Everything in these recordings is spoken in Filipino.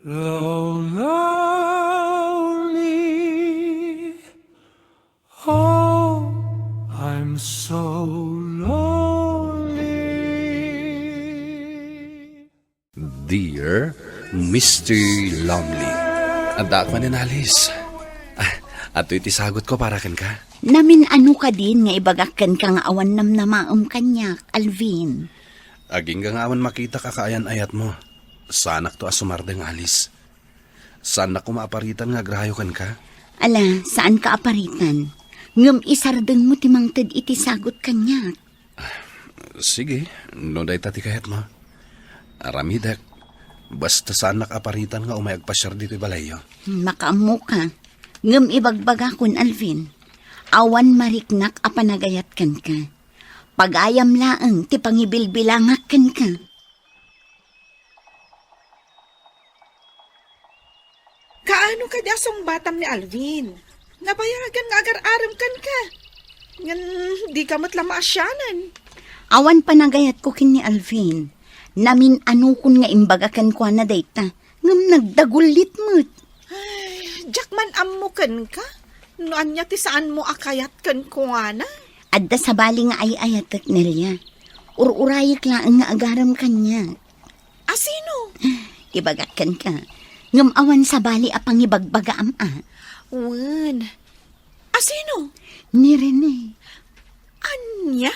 lonely. Oh, I'm so lonely. Dear Mr. Lonely. Anda ako ninalis. Ato iti sagot ko para ken ka. Namin ano ka din nga ibagakan ka nga awan namnamaom kanyak, Alvin. Aging nga awan makita ka kaayan ayat mo. Sanak to asumardeng alis. Saan na kumaaparitan nga grahayo kan ka? Ala, saan ka aparitan? Ngam isardeng mo timangted iti sagot kanyak. Sige, no day tati kayat mo. Aramidak, basta saan nakaparitan nga umayagpasyar dito balayo. Makaamo ka. Ngam ibagbaga kun, Alvin. Awan mariknak apanagayat kan ka. Pagayam laeng ti pangibilbilangak kan ka. Kaano ka dasong batam ni Alvin? Nabayagan nga agar-aram kan ka. Ngan di ka matla maasyanan. Awan panagayat ko kin ni Alvin. Namin ano kun nga imbagakan ko na dayta. Ngam nagdagulit mo't. Ay, Jackman ammo kan ka? Noan niya ti saan mo akayat kan ko nga na? Adda sa bali nga ay ayatak nilya. Ururayak laang nga agaram kanya. Asino? Ibagakan ka. Ngam awan sa bali apang ibagbaga ama. Wan. Asino? Ni Rene. Anya?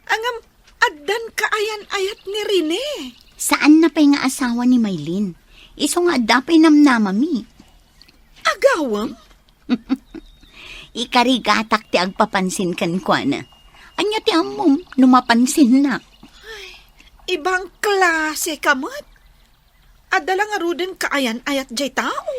Angam addan kaayan-ayat ni Rene. Saan na pa'y nga asawa ni Maylin? Iso nga dapay namnamami. Agawam? Ikarigatak ti agpapansin kan kwa na. Anya ti amom, numapansin na. Ibang klase ka mat. Adala nga ruden kaayan-ayat jay tao.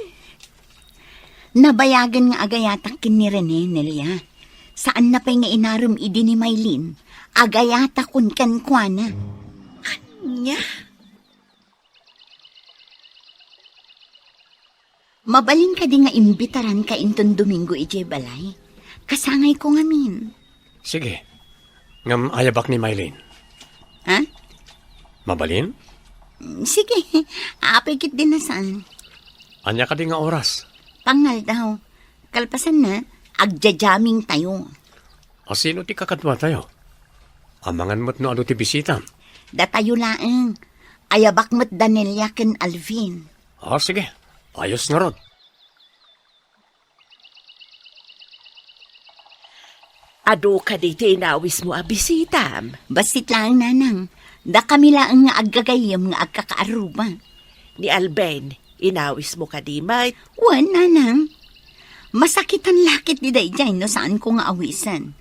Nabayagan nga agayatak kin ni Rene, Nelia. Saan na pa'y nga inarum idi ni Maylin? Agayatak kun kan kwa na. Anya? Mabalin ka di nga imbitaran ka inton Domingo ijay balay. Kasangay ko ngamin. Sige. Ngam ayabak ni Maylin. Ha? Mabalin? Sige, apikit din na saan. Anya ka di nga oras. Pangal daw. Kalpasan na, agjajaming tayo. O sino ti kakadwa tayo? Amangan mo't no ano ti bisita. Datayo laeng. Ayabak mo't Danelia ken Alvin. O sige. Ayos na ron. Ado ka di tinawis mo abisitam. Basit lang nanang. Da kami laeng nga aggagayam nga agkakaaruba. Ni Alben, inawis mo ka di may. Wan nanang. Masakitan lakit di dayjay no saan ko nga awisan.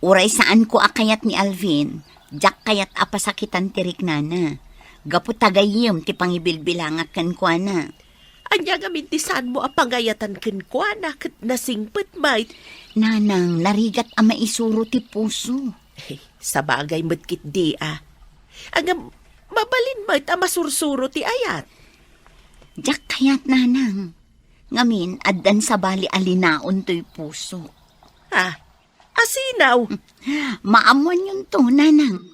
Uray saan ko akayat ni Alvin. Jak kayat apasakitan tirik nana. Gapu tagayam ti pangibilbilangak kan kwa na. Anya gamintisan mo apagayatan kinkwana kat nasingpet may. Nanang, narigat ama isuro ti puso. Sa bagay madkit di Ang mabalin may masursuro ti ayat. Jak kayat nanang. Ngamin, addan sa bali alinaon to'y puso. Asinaw. Maamuan yun to, nanang.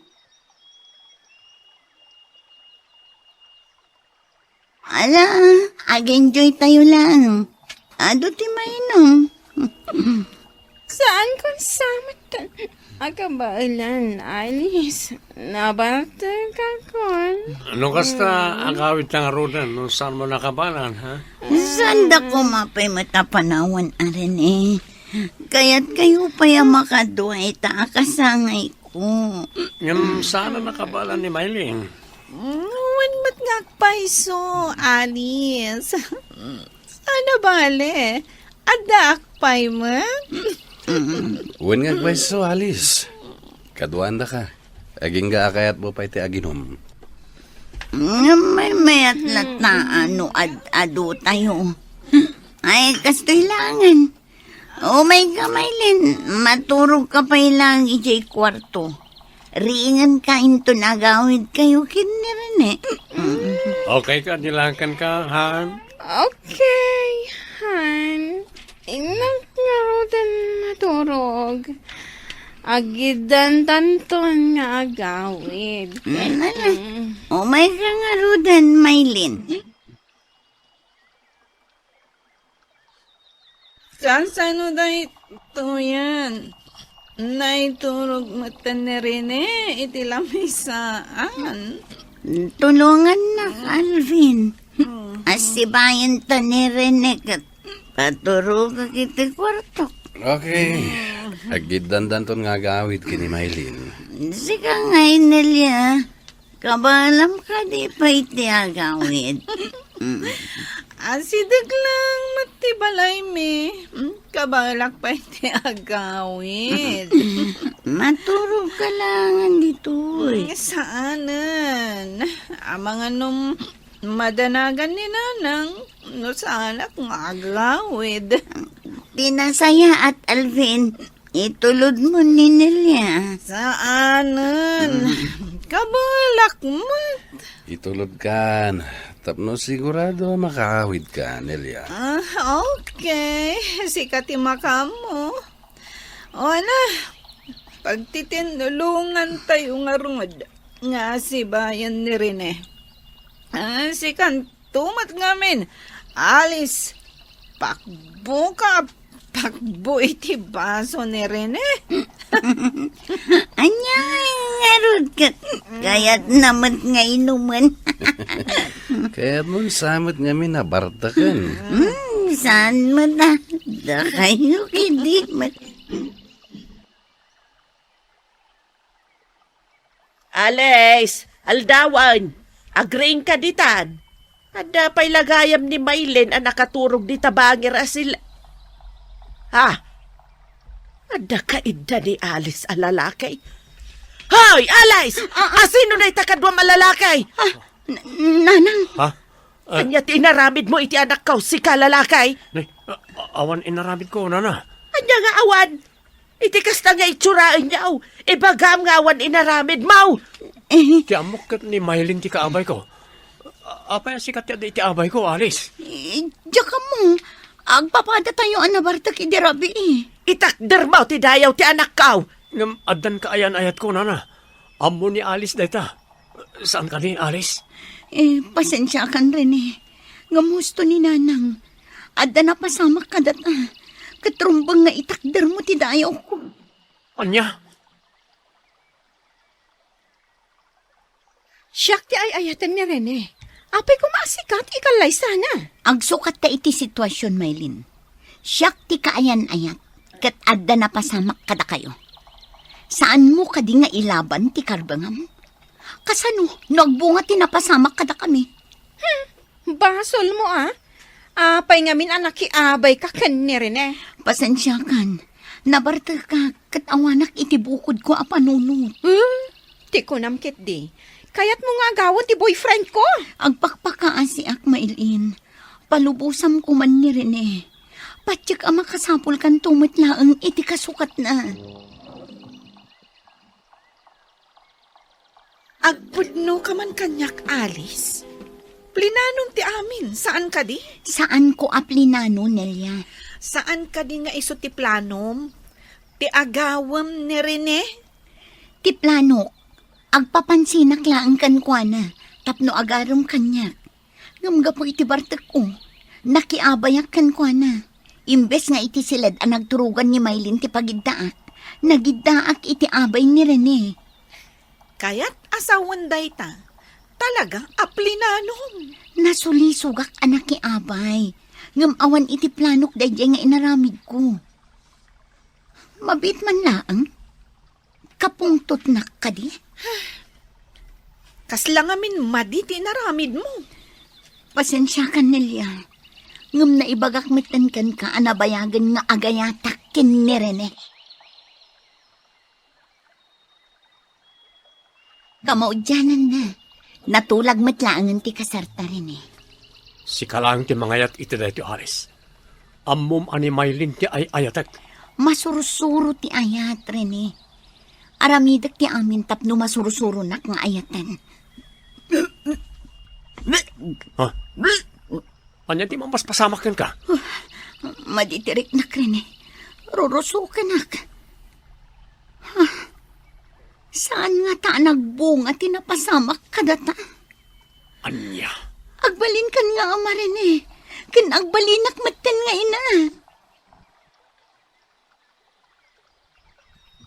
Ala, ag-enjoy tayo lang. Ado ti mainom. Saan ko samat agabailan, Alice? Nabalatan ka kon? Ano kasta agawit ng arudan? No, saan mo nakabalan, ha? Sanda ko mapay matapanawan arin eh. Kaya't kayo pa yung makaduay ta kasangay ko. Yan sana nakabalan ni Maylin. Wan mat ngagpaiso, Alice. Sana bale? Ada akpay mat? Uwan nga kweso, Alice. Kaduanda ka. Aging ga akayat mo pa iti aginom. May mayat na ano ado tayo. Ay, kastoilangan. Oh my Maylin, maturog ka pa ilang ijay kwarto. Ringan ka into nagawid kayo kinirene. Okay ka, nilakan ka, Han? Okay, Han. Inang ngarudan maturog. Agidan tanton nga agawid. Oh my Rudan, Maylin. Kasano day ito yan? Naiturog mata ni Rene, iti lamisaan. Tulungan na, Alvin. Asibayan ta ni Rene kat paturog iti kwarto. Okay. Agiddandan ton nga gawid kini Maylin. Sika nga, Nelia. Kabalam ka di pa iti agawid. Asidag lang matibalay me. Kabalak pa iti agawid. Maturog ka lang dito eh. Saanan? Amang anong madanagan ni Nanang, no sana kung agawid. Pinasaya at Alvin, itulod mo ni Nelia. Saanan? Kabalak mo. Itulod kan. Tapno sigurado makakawid ka, Nelia. Okay. Sikati makamo. O na, pagtitinulungan tayo nga rungod. Nga si bayan ni Rene. Sikan tumat ngamin. Alis, pakbo ka. Pakbo iti baso ni Rene. Anya nga rod ka. Kaya't naman nga inuman. Kaya mo samot nga minabartakan. Saan mo na? Da kayo kidi mo. Alex, aldawan, agreeing ka ditan. Ada pa'y lagayam ni Maylin ang nakaturog di tabangir asil. Ha? Ada ka idda ni Alice ang lalakay. Hoy, Alice! Asino na itakadwa malalakay? Nanang, Ha? Anya tinaramid mo iti anak kaw si kalalakay? Nay, awan inaramid ko, nana. Anya nga awan? Iti kasta nga itsurain niyaw. Ibagam nga awan inaramid mau. Ti amok kat ni Maylin ti kaabay ko. Apa yung sikat ti abay ko, Alice? Diyan mo. Agpapada tayo anabartak idirabi eh. Itakder mo ti dayaw ti anak kaw. Ngam addan ka ayan ayat ko, nana. Amo ni Alice dayta. Saan ka ni Alice? Pasensya kan rin eh. Ngamusto ni Nanang. Adda na pasamak ka data. Katrumbang nga itakder mo ti dayaw ko. Anya? Siyak ti ay ayatan ni Rene. Apay kumasikat, ikalay sana. Agsukat ta iti sitwasyon, Maylin. Siyak ti kaayan-ayat. Kat adda na pasamak kada kayo. Saan mo kadi nga ilaban ti karbangam? Kasano, nagbunga ti napasamak kada kami. Basol mo Apay ngamin anak kiabay ka kan ni Rene. Pasensya kan. Nabarta ka, kat awanak iti bukod ko apanunod. Ti ko namkit di. Kaya't mo nga gawon ti boyfriend ko. Agpakpakaan si Ak Maylin. Palubusam ko man ni Rene. Patsik ang makasapol kan tumitlaang iti kasukat na. Agpudno ka man kanyak, Alice. Plinanong ti amin, saan ka di? Saan ko aplinano, Nelia? Saan ka di nga iso ti planom? Ti agawam ni Rene? Ti plano, agpapansinak laang kankwana, tapno agarom kanyak. Ngamga po iti bartek ko, nakiabayak kankwana. Imbes nga iti silad ang nagturugan ni Maylin ti pagiddaak, nagiddaak iti abay ni Rene. Kaya't asawan day ta. Talagang aplinanom. Nasulisugak anak ki abay, ngam awan iti planok dayjay nga inaramid ko. Mabit man laang, kapungtot na ka di. Kaslangamin maditi naramid mo. Pasensya ka, Nelia. Ngam na ibagak mitankan ka anabayagan nga agayatak kin ni Rene. Kamaudyanan na. Natulag matlaangan ti kasarta rin eh. Si kalang ti mangayat iti dahi ti Alice. Ammom ani Maylin ti ay ayatek. Masurusuro ti ayat rin eh. Aramidak ti amin tapno masurusuro nak nga ayatan. Ha? Anya ti mampaspasamak ka? Maditirik nak rin eh. Rurusukan nak. Saan nga ta nagbunga tinapasamak kadata?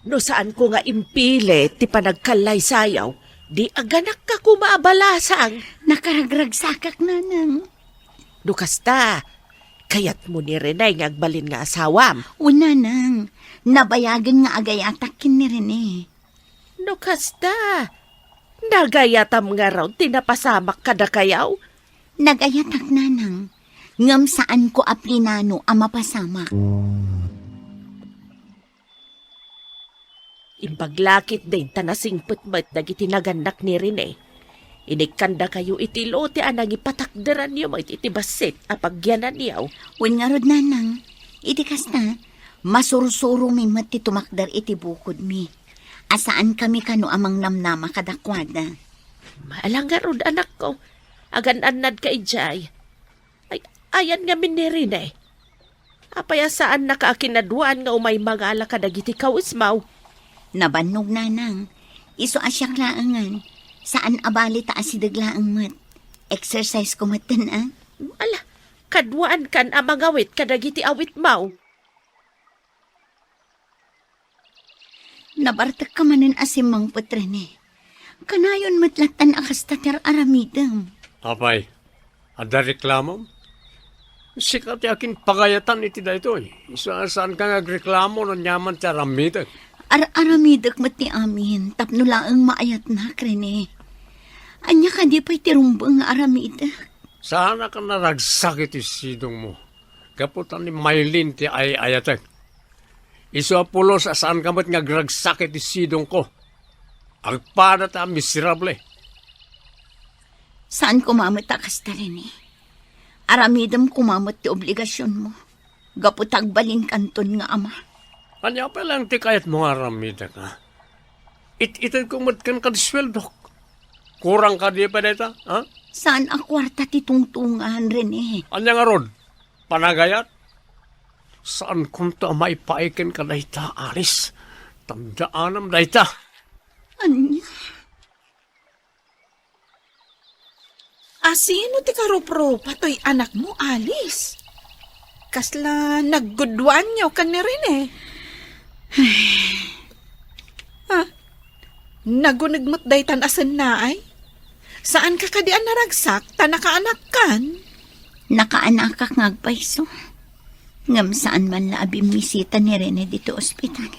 No saan ko nga impile ti panagkalay sayaw, di aganak ka kumabalasang. Nakaragrag sakak, nanang. No kasta, kayat mo ni Renay nga agbalin nga asawam. Una nang, nabayagan nga agayatakin ni Rene. No kasta, nagayatam nga raw tinapasamak kada kayaw. Nagayatak, nanang. Ngam saan ko aplinano ang mapasamak. Imbaglakit din tanasing putmat dagiti naganak ni Rene. Inikanda kayo itilo ti anang ipatakderan niyo mo iti basit apagyanan niyaw. Wen nga rod, nanang. Iti kasta, masurusuro mi mati tumakdar iti bukod mi. Asaan kami kano amang namnama kadakwada. Maalang nga rod anak ko. Agan-anad ka ijay. Ay, ayan nga min ni Rene. Apaya saan nakaakinadwaan nga umay magala ka dagiti kawismaw. Nabannog, nanang. Iso asyak laangan. Saan abali taas si daglaang mat. Exercise ko matan, ah. Ala, kadwaan kan amagawit kadagiti awit maw. Nabartak ka manin asimang putrene. Kanayon matlatan akas tatar aramidam. Apay, ada reklamo? Sikat yakin pagayatan iti da ito eh. Saan ka nagreklamo ng nyaman ti aramidag? Aramidak mati amin. Tapno laang maayat na, krene. Anya ka di pa'y tirumbang aramidak. Sana ka naragsak iti sidong mo. Kaputan ni Maylin ti ay-ayatag. Iso apulos asaan ka mat ngagragsak iti sidong ko. Agpada ta miserable. Saan kumamot akas ta rin eh? Aramidam kumamot ti obligasyon mo. Gaputag balin kanton nga ama. Kanya pa lang ti kayat mga aramidag ha. Ititid kong matkan ka di sweldok. Kurang ka di pa deta, ha? Saan ang kwarta ti tungtungan rin eh? Anya nga rod, panagayat? Saan kung ta maipaikin ka dayta, Aris? Tamdaanam dayta. Anya? Sino ti karupropa to'y anak mo, Alice? Kasla naggudwan niyo kan ni Rene. Nagunigmot day tan asan na ay? Saan ka kadian naragsak? Tanakaanak kan? Nakaanakak ngagpaiso. Ngam saan man la abimisita ni Rene dito ospital.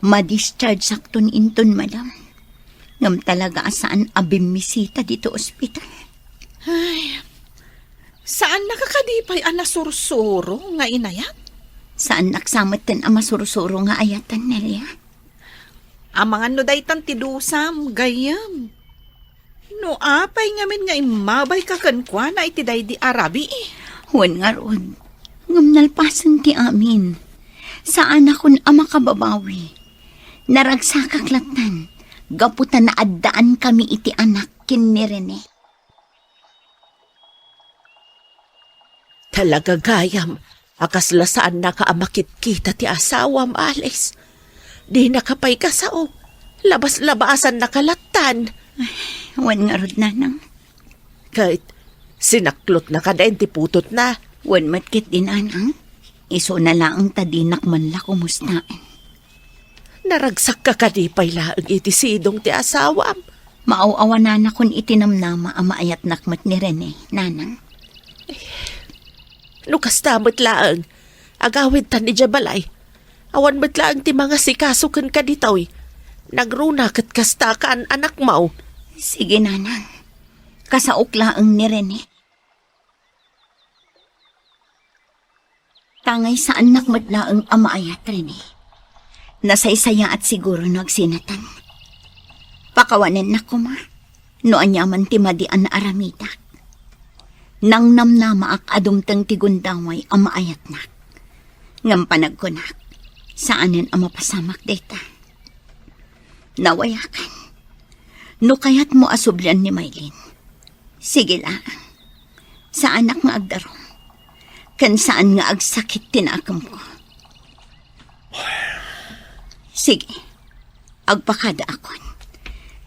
Ma-discharge sakton inton, madam. Ngam talaga saan abimisita dito ospital. Saan nakakadipay ang nasursuro nga inayat? Saan naksamot din ang masurusuro nga ayatan, Nelia? Ang mga nuday tan tidusam, gayam. No apay ngamin nga imabay kakankwa na itiday di Arabi eh. Huwag nga rod. Ngam nalpasan ti amin. Saan akon ama kababawi? Naragsakalatan. Gaputan na addaan kami iti anak kin ni Rene. Talaga gayam, akas lasaan nakaamakit kita ti asawam, Alice. Di nakapay ka sao, labas-labasan nakalatan. Huwag nga rod, nanang. Kahit sinaklot na kadain ti putot na. Huwag matkit din, anang. Iso na lang tadinak man la kumustain. Naragsak ka kadipay laang iti sidong ti asawam. Maaw-awanan akon itinamnama ang maayat nakmat ni Rene, nanang. Lukas tamot laang, agawid tan ni Jabalay. Awan mo't laang ti mga sikasukan ka ditoy. Nagrunakat kasta ka an anak mo. Sige, nanang. Kasaok laang ni Rene. Tangay saan nakmat laang ang maayat, Rene. Nasaysaya at siguro nagsinatan. Pakawanan na kuma. No anyaman ti madian na aramidak. Nang namnama ak adumtang tigundaway ang maayat nak. Ngam panagkunak, saanin ang mapasamak data. Nawayakan. No kayat mo asublian ni Maylin. Sige lang. Sa anak nga agdarong. Kan saan nga agsakit tinakam ko. Sige. Agpakada akon.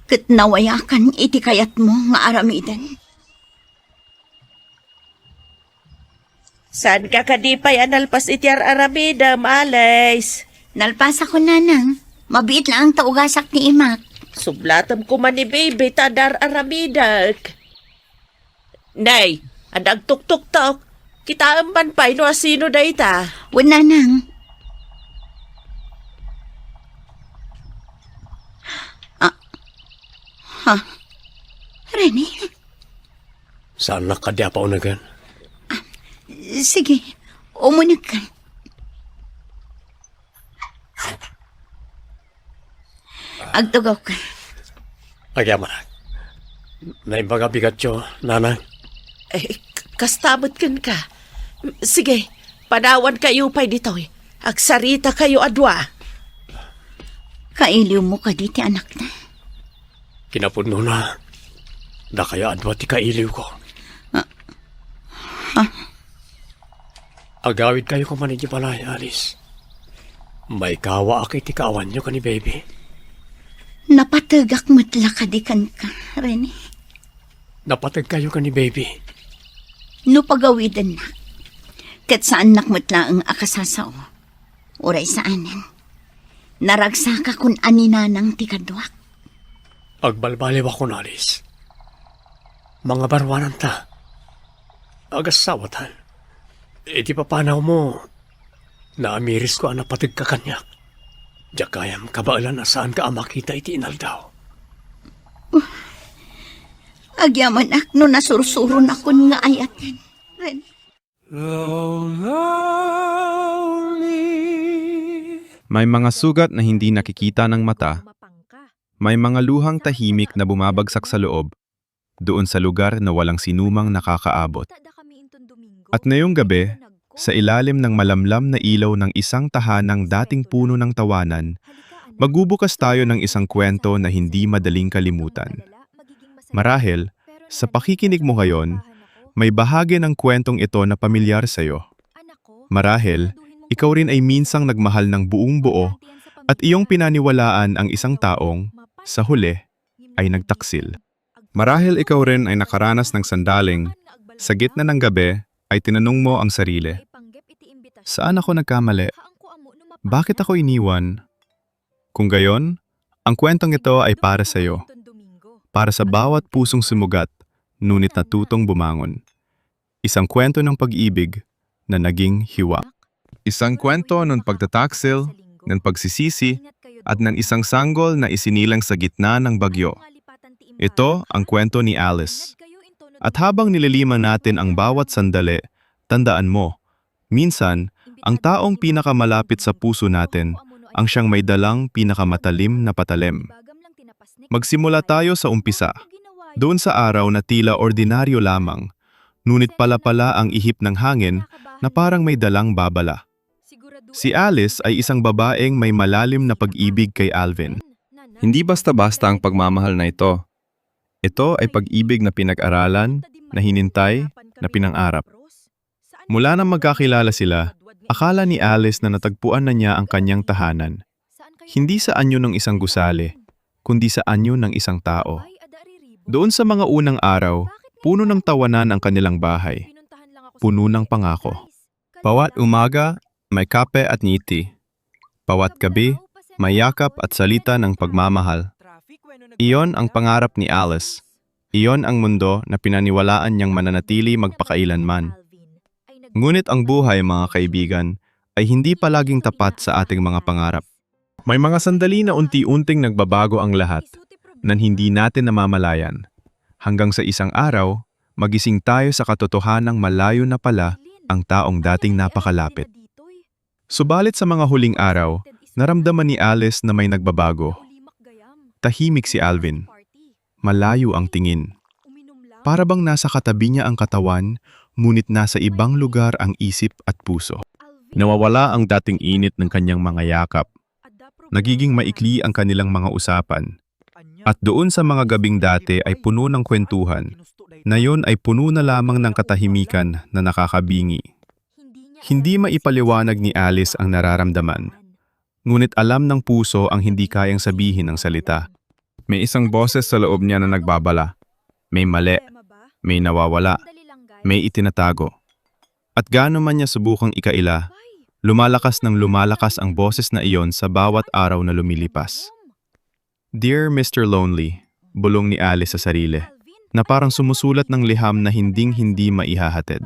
Kat nawayakan iti kayat mo nga aramidan. Saan ka kadipay analpas iti aramida, Alice? Nalpasa ko nanang. Mabiit lang ang taugasak ni Imak. Sublatam ko man ni baby tadar aramidak. Nay, adag tuk-tuk-tok. Kita amban pa ino asino day ta. Wan nanang. Rene? Saan nakadya pa unagan? Sige, umunag ka. Agtugaw ka. Agyaman. Naimbaga bigatyo, nanang. Kastamot kan ka. Sige, panawan kayo pa'y dito. Agsarita kayo adwa. Kailiw mo ka diti anak na. Kinapuno na. Da kaya adwa ti kailiw ko. Agawid kayo ko manigi palay, Alice. May kawa akay ti kaawan nyo ka ni baby. Napatagak matla ka di kan ka, Rene. Napatag kayo ka ni baby. No pagawidan na. Kat saan nakmatla ang akasasao. Uray sa anin. Naragsa ka kun aninanang tikadwak. Agbalbaliw ako na, Alice. Mga barwanan ta. Agasawatan. Iti papanaw mo. Naamiris ko ang napatag ka kanyak. Jakayam kabaalan na saan ka makita iti inaldaw. Agyaman ak no nasursuron akon nga ayatan. Rene. lonely. May mga sugat na hindi nakikita ng mata. May mga luhang tahimik na bumabagsak sa loob, doon sa lugar na walang sinumang nakakaabot. At ngayong gabi, sa ilalim ng malamlam na ilaw ng isang tahanang dating puno ng tawanan, magbubukas tayo ng isang kwento na hindi madaling kalimutan. Marahil, sa pakikinig mo ngayon, may bahagi ng kwentong ito na pamilyar sa'yo. Marahil, ikaw rin ay minsang nagmahal ng buong buo at iyong pinaniwalaan ang isang taong, sa huli, ay nagtaksil. Marahil ikaw rin ay nakaranas ng sandaling, sa gitna ng gabi ay tinanong mo ang sarili, saan ako nagkamali? Bakit ako iniwan? Kung gayon, ang kwentong ito ay para sa iyo. Para sa bawat pusong sumugat, ngunit natutong bumangon. Isang kwento ng pag-ibig na naging hiwa. Isang kwento ng pagtataksil, ng pagsisisi, at ng isang sanggol na isinilang sa gitna ng bagyo. Ito ang kwento ni Alice. At habang nililiman natin ang bawat sandali, tandaan mo, minsan, ang taong pinakamalapit sa puso natin, ang siyang may dalang pinakamatalim na patalim. Magsimula tayo sa umpisa. Doon sa araw na tila ordinaryo lamang, ngunit pala ang ihip ng hangin na parang may dalang babala. Si Alice ay isang babaeng may malalim na pag-ibig kay Alvin. Hindi basta-basta ang pagmamahal na ito. Ito ay pag-ibig na pinag-aralan, na hinintay, na pinangarap. Mula nang magkakilala sila, akala ni Alice na natagpuan na niya ang kanyang tahanan. Hindi sa anyo ng isang gusali, kundi sa anyo ng isang tao. Doon sa mga unang araw, puno ng tawanan ang kanilang bahay. Puno ng pangako. Bawat umaga, may kape at ngiti. Bawat gabi, may yakap at salita ng pagmamahal. Iyon ang pangarap ni Alice. Iyon ang mundo na pinaniwalaan niyang mananatili magpakailanman. Ngunit ang buhay, mga kaibigan, ay hindi palaging tapat sa ating mga pangarap. May mga sandali na unti-unting nagbabago ang lahat, na hindi natin namamalayan. Hanggang sa isang araw, magising tayo sa katotohanang malayo na pala ang taong dating napakalapit. Subalit sa mga huling araw, naramdaman ni Alice na may nagbabago. Tahimik si Alvin. Malayo ang tingin. Para bang nasa katabi niya ang katawan, ngunit nasa ibang lugar ang isip at puso. Nawawala ang dating init ng kanyang mga yakap. Nagiging maikli ang kanilang mga usapan. At doon sa mga gabing dati ay puno ng kwentuhan, na yon ay puno na lamang ng katahimikan na nakakabingi. Hindi maipaliwanag ni Alice ang nararamdaman. Ngunit alam ng puso ang hindi kayang sabihin ng salita. May isang boses sa loob niya na nagbabala. May mali, may nawawala, may itinatago. At gaano man niya subukang ikaila, Lumalakas ng lumalakas ang boses na iyon sa bawat araw na lumilipas. Dear Mr. Lonely, bulong ni Alice sa sarili, na parang sumusulat ng liham na hinding-hindi maihahatid.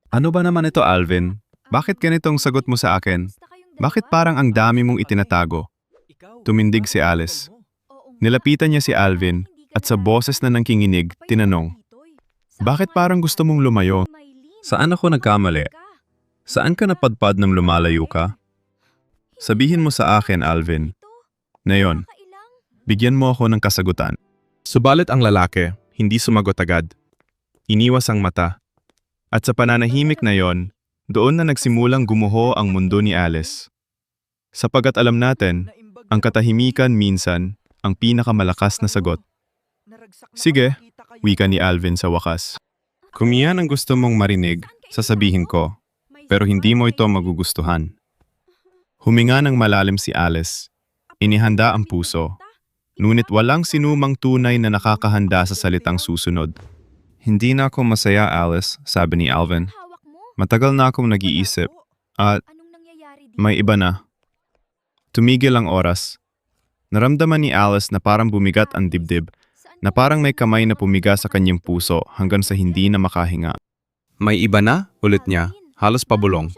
Ano ba naman ito, Alvin? Bakit ganitong sagot mo sa akin? Bakit parang ang dami mong itinatago? Tumindig si Alice. Nilapitan niya si Alvin at sa boses na nangkinginig, tinanong, bakit parang gusto mong lumayo? Saan ako nagkamali? Saan ka napadpad nang lumalayo ka? Sabihin mo sa akin, Alvin. Ngayon, bigyan mo ako ng kasagutan. Subalit ang lalaki, hindi sumagot agad. Iniwas ang mata. At sa pananahimik na yon, doon na nagsimulang gumuho ang mundo ni Alice. Sapagat alam natin, ang katahimikan minsan ang pinakamalakas na sagot. Sige, wika ni Alvin sa wakas. Kung iyan ang gusto mong marinig, sasabihin ko, pero hindi mo ito magugustuhan. Huminga ng malalim si Alice. Inihanda ang puso. Ngunit walang sinumang tunay na nakakahanda sa salitang susunod. Hindi na ako masaya, Alice, sabi ni Alvin. Matagal na akong nag-iisip. At may iba na. Tumigil ang oras. Naramdaman ni Alice na parang bumigat ang dibdib, na parang may kamay na pumiga sa kanyang puso hanggang sa hindi na makahinga. May iba na? Ulit niya. Halos pabulong.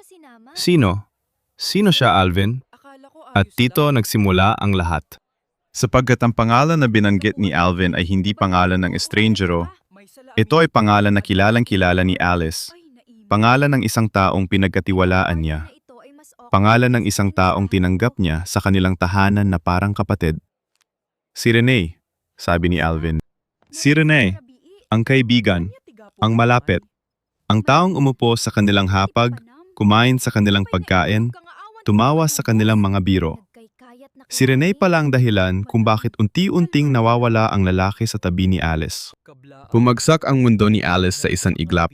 Sino? Sino siya, Alvin? At dito nagsimula ang lahat. Sapagkat ang pangalan na binanggit ni Alvin ay hindi pangalan ng estrangero, ito ay pangalan na kilalang-kilala ni Alice. Pangalan ng isang taong pinagkatiwalaan niya. Pangalan ng isang taong tinanggap niya sa kanilang tahanan na parang kapatid. Si Rene, sabi ni Alvin. Si Rene, ang kaibigan, ang malapit, ang taong umupo sa kanilang hapag, kumain sa kanilang pagkain, tumawa sa kanilang mga biro. Si Rene pala ang dahilan kung bakit unti-unting nawawala ang lalaki sa tabi ni Alice. Bumagsak ang mundo ni Alice sa isang iglap.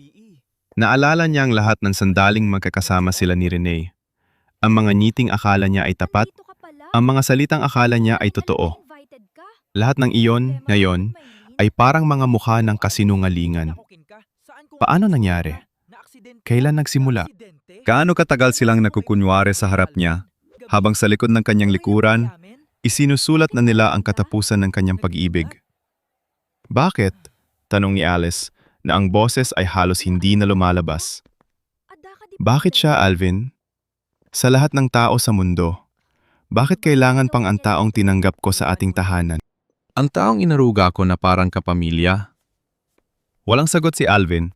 Naalala niya ang lahat ng sandaling magkakasama sila ni Rene. Ang mga ngiting akala niya ay tapat, ang mga salitang akala niya ay totoo. Lahat ng iyon, ngayon, ay parang mga mukha ng kasinungalingan. Paano nangyari? Kailan nagsimula? Gaano katagal silang nakukunwari sa harap niya, habang sa likod ng kanyang likuran, isinusulat na nila ang katapusan ng kanyang pag-ibig. Bakit? Tanong ni Alice, na ang boses ay halos hindi na lumalabas. Bakit siya, Alvin? Sa lahat ng tao sa mundo, bakit kailangan pang ang taong tinanggap ko sa ating tahanan? Ang taong inaruga ko na parang kapamilya? Walang sagot si Alvin,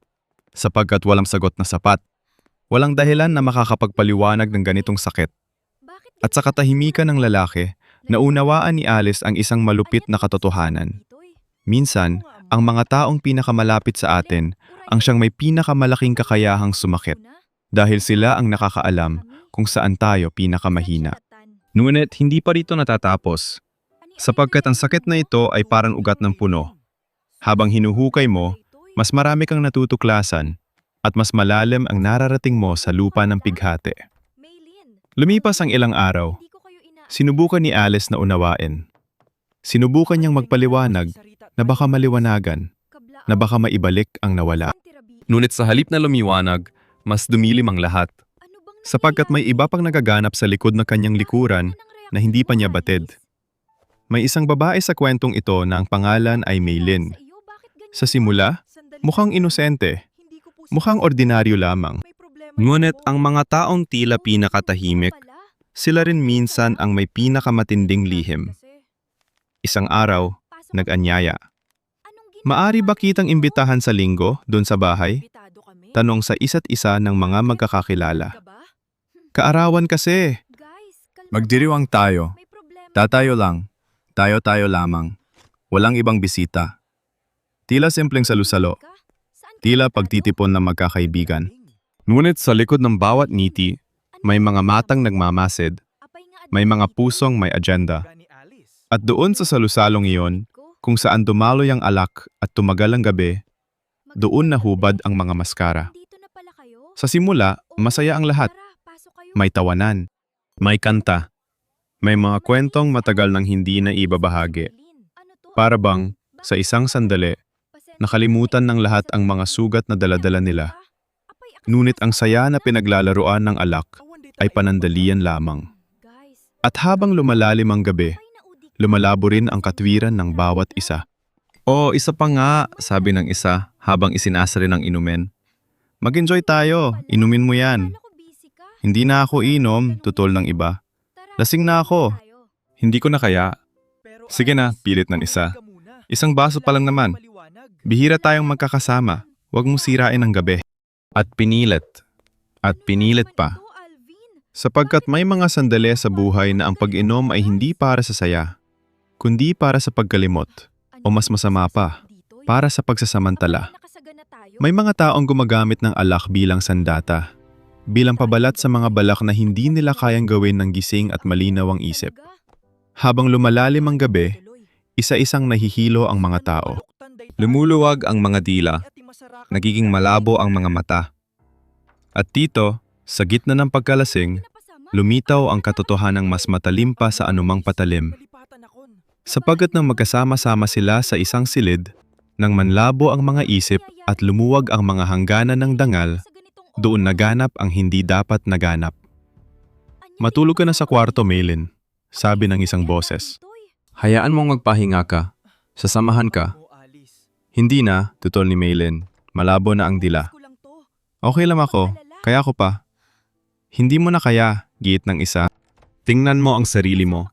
sapagkat walang sagot na sapat. Walang dahilan na makakapagpaliwanag ng ganitong sakit. At sa katahimikan ng lalaki, naunawaan ni Alice ang isang malupit na katotohanan. Minsan, ang mga taong pinakamalapit sa atin ang siyang may pinakamalaking kakayahang sumakit dahil sila ang nakakaalam kung saan tayo pinakamahina. Ngunit hindi pa rito natatapos, sapagkat ang sakit na ito ay parang ugat ng puno. Habang hinuhukay mo, mas marami kang natutuklasan at mas malalim ang nararating mo sa lupa ng pighati. Lumipas ang ilang araw. Sinubukan ni Alice na unawain. Sinubukan niyang magpaliwanag na baka maliwanagan, na baka maibalik ang nawala. Ngunit sa halip na lumiwanag, mas dumilim ang lahat. Sapagkat may iba pang nagaganap sa likod ng kanyang likuran na hindi pa niya batid. May isang babae sa kwentong ito na ang pangalan ay Maylin. Sa simula, mukhang inosente, mukhang ordinaryo lamang. Ngunit ang mga taong tila pinakatahimik, sila rin minsan ang may pinakamatinding lihim. Isang araw, nag-anyaya. Maari ba kitang imbitahan sa linggo doon sa bahay? Tanong sa isa't isa ng mga magkakakilala. Kaarawan kasi. Magdiriwang tayo. Tatayo lang. Tayo-tayo lamang. Walang ibang bisita. Tila simpleng salusalo. Tila pagtitipon ng magkakaibigan. Ngunit sa likod ng bawat ngiti, may mga matang nagmamasid. May mga pusong may agenda. At doon sa salusalong iyon, kung saan dumaloy ang alak at tumagal ang gabi, doon nahubad ang mga maskara. Sa simula, masaya ang lahat. May tawanan, may kanta, may mga kwentong matagal nang hindi na ibabahagi. Para bang, sa isang sandali, nakalimutan ng lahat ang mga sugat na daladala nila. Ngunit ang saya na pinaglalaruan ng alak ay panandalian lamang. At habang lumalalim ang gabi, lumalabo rin ang katwiran ng bawat isa. "Oh, isa pa nga," sabi ng isa habang isinasa rin ang inumin. "Mag-enjoy tayo, inumin mo yan." "Hindi na ako inom," tutol ng iba. "Lasing na ako." "Hindi ko na kaya." "Sige na," pilit ng isa. "Isang baso pa lang naman. Bihira tayong magkakasama. Huwag mong sirain ang gabi." At pinilit. At pinilit pa. Sapagkat may mga sandali sa buhay na ang pag-inom ay hindi para sa saya, kundi para sa pagkalimot, o mas masama pa, para sa pagsasamantala. May mga taong gumagamit ng alak bilang sandata, bilang pabalat sa mga balak na hindi nila kayang gawin ng gising at malinaw ang isip. Habang lumalalim ang gabi, isa-isang nahihilo ang mga tao. Lumuluwag ang mga dila, nagiging malabo ang mga mata. At dito, sa gitna ng pagkalasing, lumitaw ang katotohanang mas matalim pa sa anumang patalim. Sapagkat nang magkasama-sama sila sa isang silid, nang manlabo ang mga isip at lumuwag ang mga hangganan ng dangal, doon naganap ang hindi dapat naganap. "Matulog ka na sa kwarto, Maylin," sabi ng isang boses. "Hayaan mong magpahinga ka. Sasamahan ka." "Hindi na," tutol ni Maylin. Malabo na ang dila. "Okay lang ako. Kaya ko pa." "Hindi mo na kaya," giit ng isa. "Tingnan mo ang sarili mo.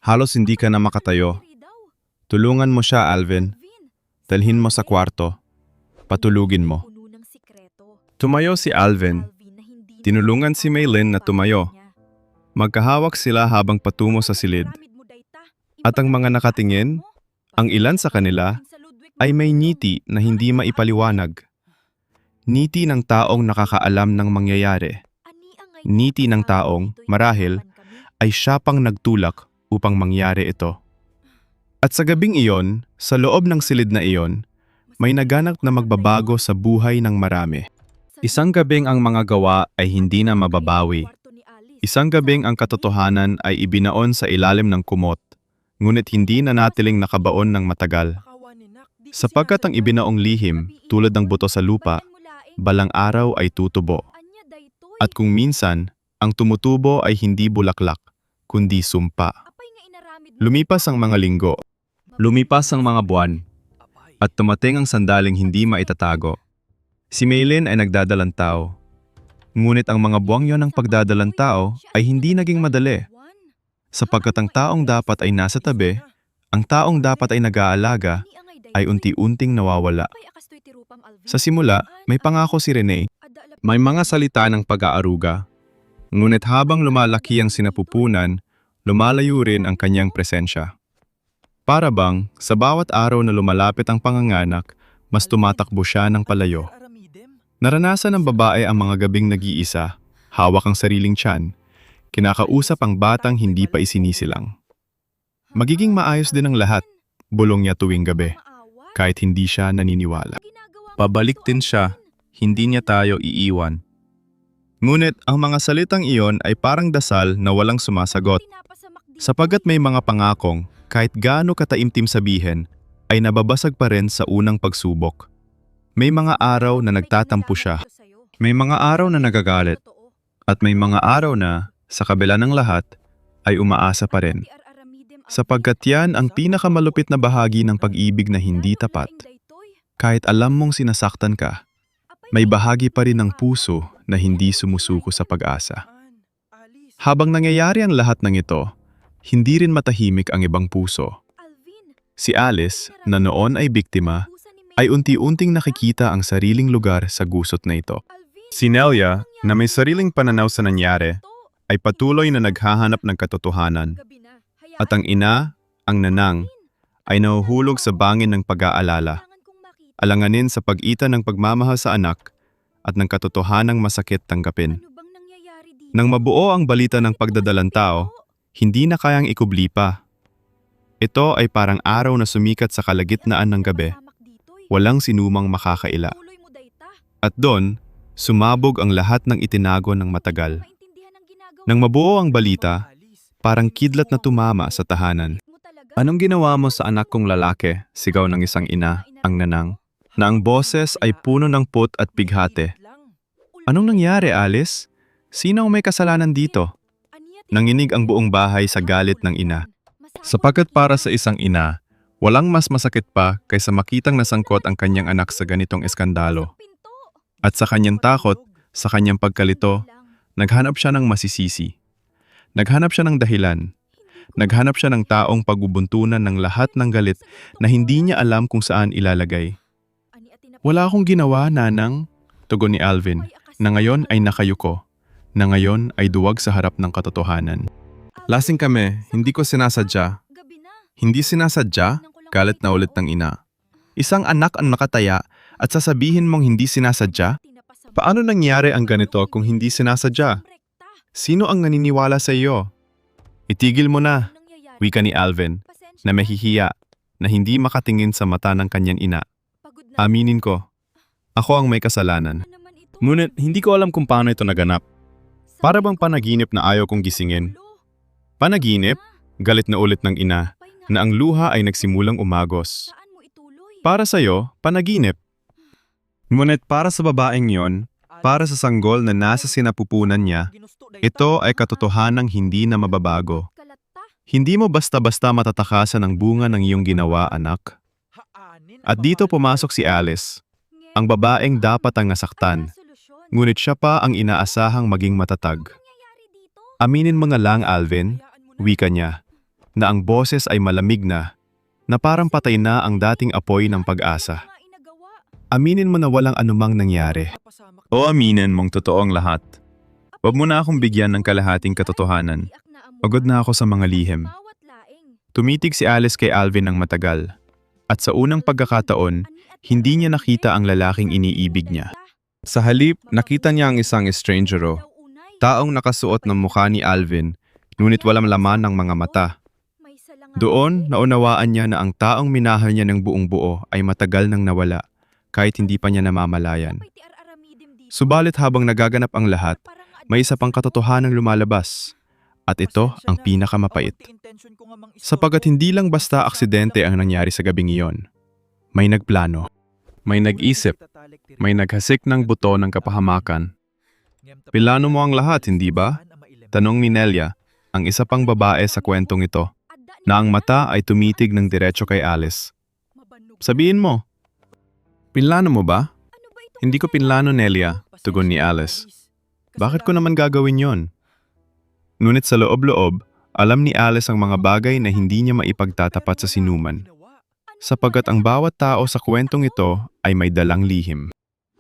Halos hindi ka na makatayo. Tulungan mo siya, Alvin. Dalhin mo sa kwarto. Patulugin mo." Tumayo si Alvin. Tinulungan si Maylin na tumayo. Magkahawak sila habang patungo sa silid. At ang mga nakatingin, ang ilan sa kanila, ay may ngiti na hindi maipaliwanag. Ngiti ng taong nakakaalam ng mangyayari. Ngiti ng taong, marahil, ay siya pang nagtulak upang mangyari ito. At sa gabing iyon, sa loob ng silid na iyon, may naganap na magbabago sa buhay ng marami. Isang gabing ang mga gawa ay hindi na mababawi. Isang gabing ang katotohanan ay ibinaon sa ilalim ng kumot, ngunit hindi na natiling nakabaon ng matagal. Sapagkat ang ibinaong lihim, tulad ng buto sa lupa, balang araw ay tutubo. At kung minsan, ang tumutubo ay hindi bulaklak, kundi sumpa. Lumipas ang mga linggo, lumipas ang mga buwan, at tumating ang sandaling hindi maitatago. Si Maylin ay nagdadalang tao. Ngunit ang mga buwang yon ng pagdadalang tao ay hindi naging madali. Sapagkat ang taong dapat ay nasa tabi, ang taong dapat ay nag-aalaga, ay unti-unting nawawala. Sa simula, may pangako si Rene. May mga salita ng pag-aaruga. Ngunit habang lumalaki ang sinapupunan, lumalayo rin ang kanyang presensya. Para bang, sa bawat araw na lumalapit ang panganganak, mas tumatakbo siya ng palayo. Naranasan ng babae ang mga gabing nag-iisa, hawak ang sariling tiyan, kinakausap ang batang hindi pa isinisilang. Magiging maayos din ang lahat, bulong niya tuwing gabi, kahit hindi siya naniniwala. Pabalik din siya, hindi niya tayo iiwan. Ngunit ang mga salitang iyon ay parang dasal na walang sumasagot. Sapagkat may mga pangakong, kahit gaano kataimtim sabihin, ay nababasag pa rin sa unang pagsubok. May mga araw na nagtatampo siya. May mga araw na nagagalit. At may mga araw na, sa kabila ng lahat, ay umaasa pa rin. Sapagkat yan ang pinakamalupit na bahagi ng pag-ibig na hindi tapat. Kahit alam mong sinasaktan ka, may bahagi pa rin ng puso na hindi sumusuko sa pag-asa. Habang nangyayari ang lahat ng ito, hindi rin matahimik ang ibang puso. Si Alice, na noon ay biktima, ay unti-unting nakikita ang sariling lugar sa gusot na ito. Si Nelia, na may sariling pananaw sa nangyari, ay patuloy na naghahanap ng katotohanan. At ang ina, ang nanang, ay nahuhulog sa bangin ng pag-aalala. Alanganin sa pag-ita ng pagmamahal sa anak at ng katotohanang masakit tanggapin. Nang mabuo ang balita ng pagdadalang tao, hindi na kayang ikubli pa. Ito ay parang araw na sumikat sa kalagitnaan ng gabi. Walang sinumang makakaila. At doon, sumabog ang lahat ng itinago ng matagal. Nang mabuo ang balita, parang kidlat na tumama sa tahanan. "Anong ginawa mo sa anak kong lalaki?" sigaw ng isang ina, ang nanang, na ang boses ay puno ng put at pighate. "Anong nangyari, Alice? Sino ang may kasalanan dito? Nanginig ang buong bahay sa galit ng ina. Sapagkat para sa isang ina, walang mas masakit pa kaysa makitang nasangkot ang kanyang anak sa ganitong eskandalo. At sa kanyang takot, sa kanyang pagkalito, naghanap siya ng masisisi. Naghanap siya ng dahilan. Naghanap siya ng taong pagbubuntunan ng lahat ng galit na hindi niya alam kung saan ilalagay. Wala akong ginawa, nanang, tugon ni Alvin, na ngayon ay nakayuko, na ngayon ay duwag sa harap ng katotohanan. Lasing kami, hindi ko sinasadya. Hindi sinasadya? Galit na ulit ng ina. Isang anak ang nakataya at sasabihin mong hindi sinasadya? Paano nangyari ang ganito kung hindi sinasadya? Sino ang naniniwala sa iyo? Itigil mo na, wika ni Alvin, na mahihiya, na hindi makatingin sa mata ng kanyang ina. Aminin ko, ako ang may kasalanan. Ngunit hindi ko alam kung paano ito naganap. Para bang panaginip na ayaw kong gisingin? Panaginip? Galit na ulit ng ina, na ang luha ay nagsimulang umagos. Para sa'yo, panaginip. Ngunit para sa babaeng yon, para sa sanggol na nasa sinapupunan niya, ito ay katotohanang hindi na mababago. Hindi mo basta-basta matatakasan ang bunga ng iyong ginawa, anak. At dito pumasok si Alice, ang babaeng dapat ang nasaktan, ngunit siya pa ang inaasahang maging matatag. Aminin mo na lang, Alvin, wika niya, na ang boses ay malamig na parang patay na ang dating apoy ng pag-asa. Aminin mo na walang anumang nangyari. O aminin mong totoo ang lahat. Huwag mo na akong bigyan ng kalahating katotohanan. Pagod na ako sa mga lihim. Tumitig si Alice kay Alvin ng matagal. At sa unang pagkakataon, hindi niya nakita ang lalaking iniibig niya. Sa halip, nakita niya ang isang estrangero. Taong nakasuot ng mukha ni Alvin, ngunit walang laman ng mga mata. Doon, naunawaan niya na ang taong minahal niya ng buong buo ay matagal nang nawala, kahit hindi pa niya namamalayan. Subalit habang nagaganap ang lahat, may isa pang katotohanang lumalabas. At ito ang pinakamapait. Sapagat hindi lang basta aksidente ang nangyari sa gabing iyon. May nagplano. May nag-isip. May naghasik ng buto ng kapahamakan. Pilano mo ang lahat, hindi ba? Tanong ni Nelia, ang isa pang babae sa kwentong ito, na ang mata ay tumitig ng diretso kay Alice. Sabihin mo. Pinlano mo ba? Hindi ko pinlano, Nelia, tugon ni Alice. Bakit ko naman gagawin yon? Ngunit sa loob-loob, alam ni Alice ang mga bagay na hindi niya maipagtatapat sa sinuman. Sapagat ang bawat tao sa kwentong ito ay may dalang lihim.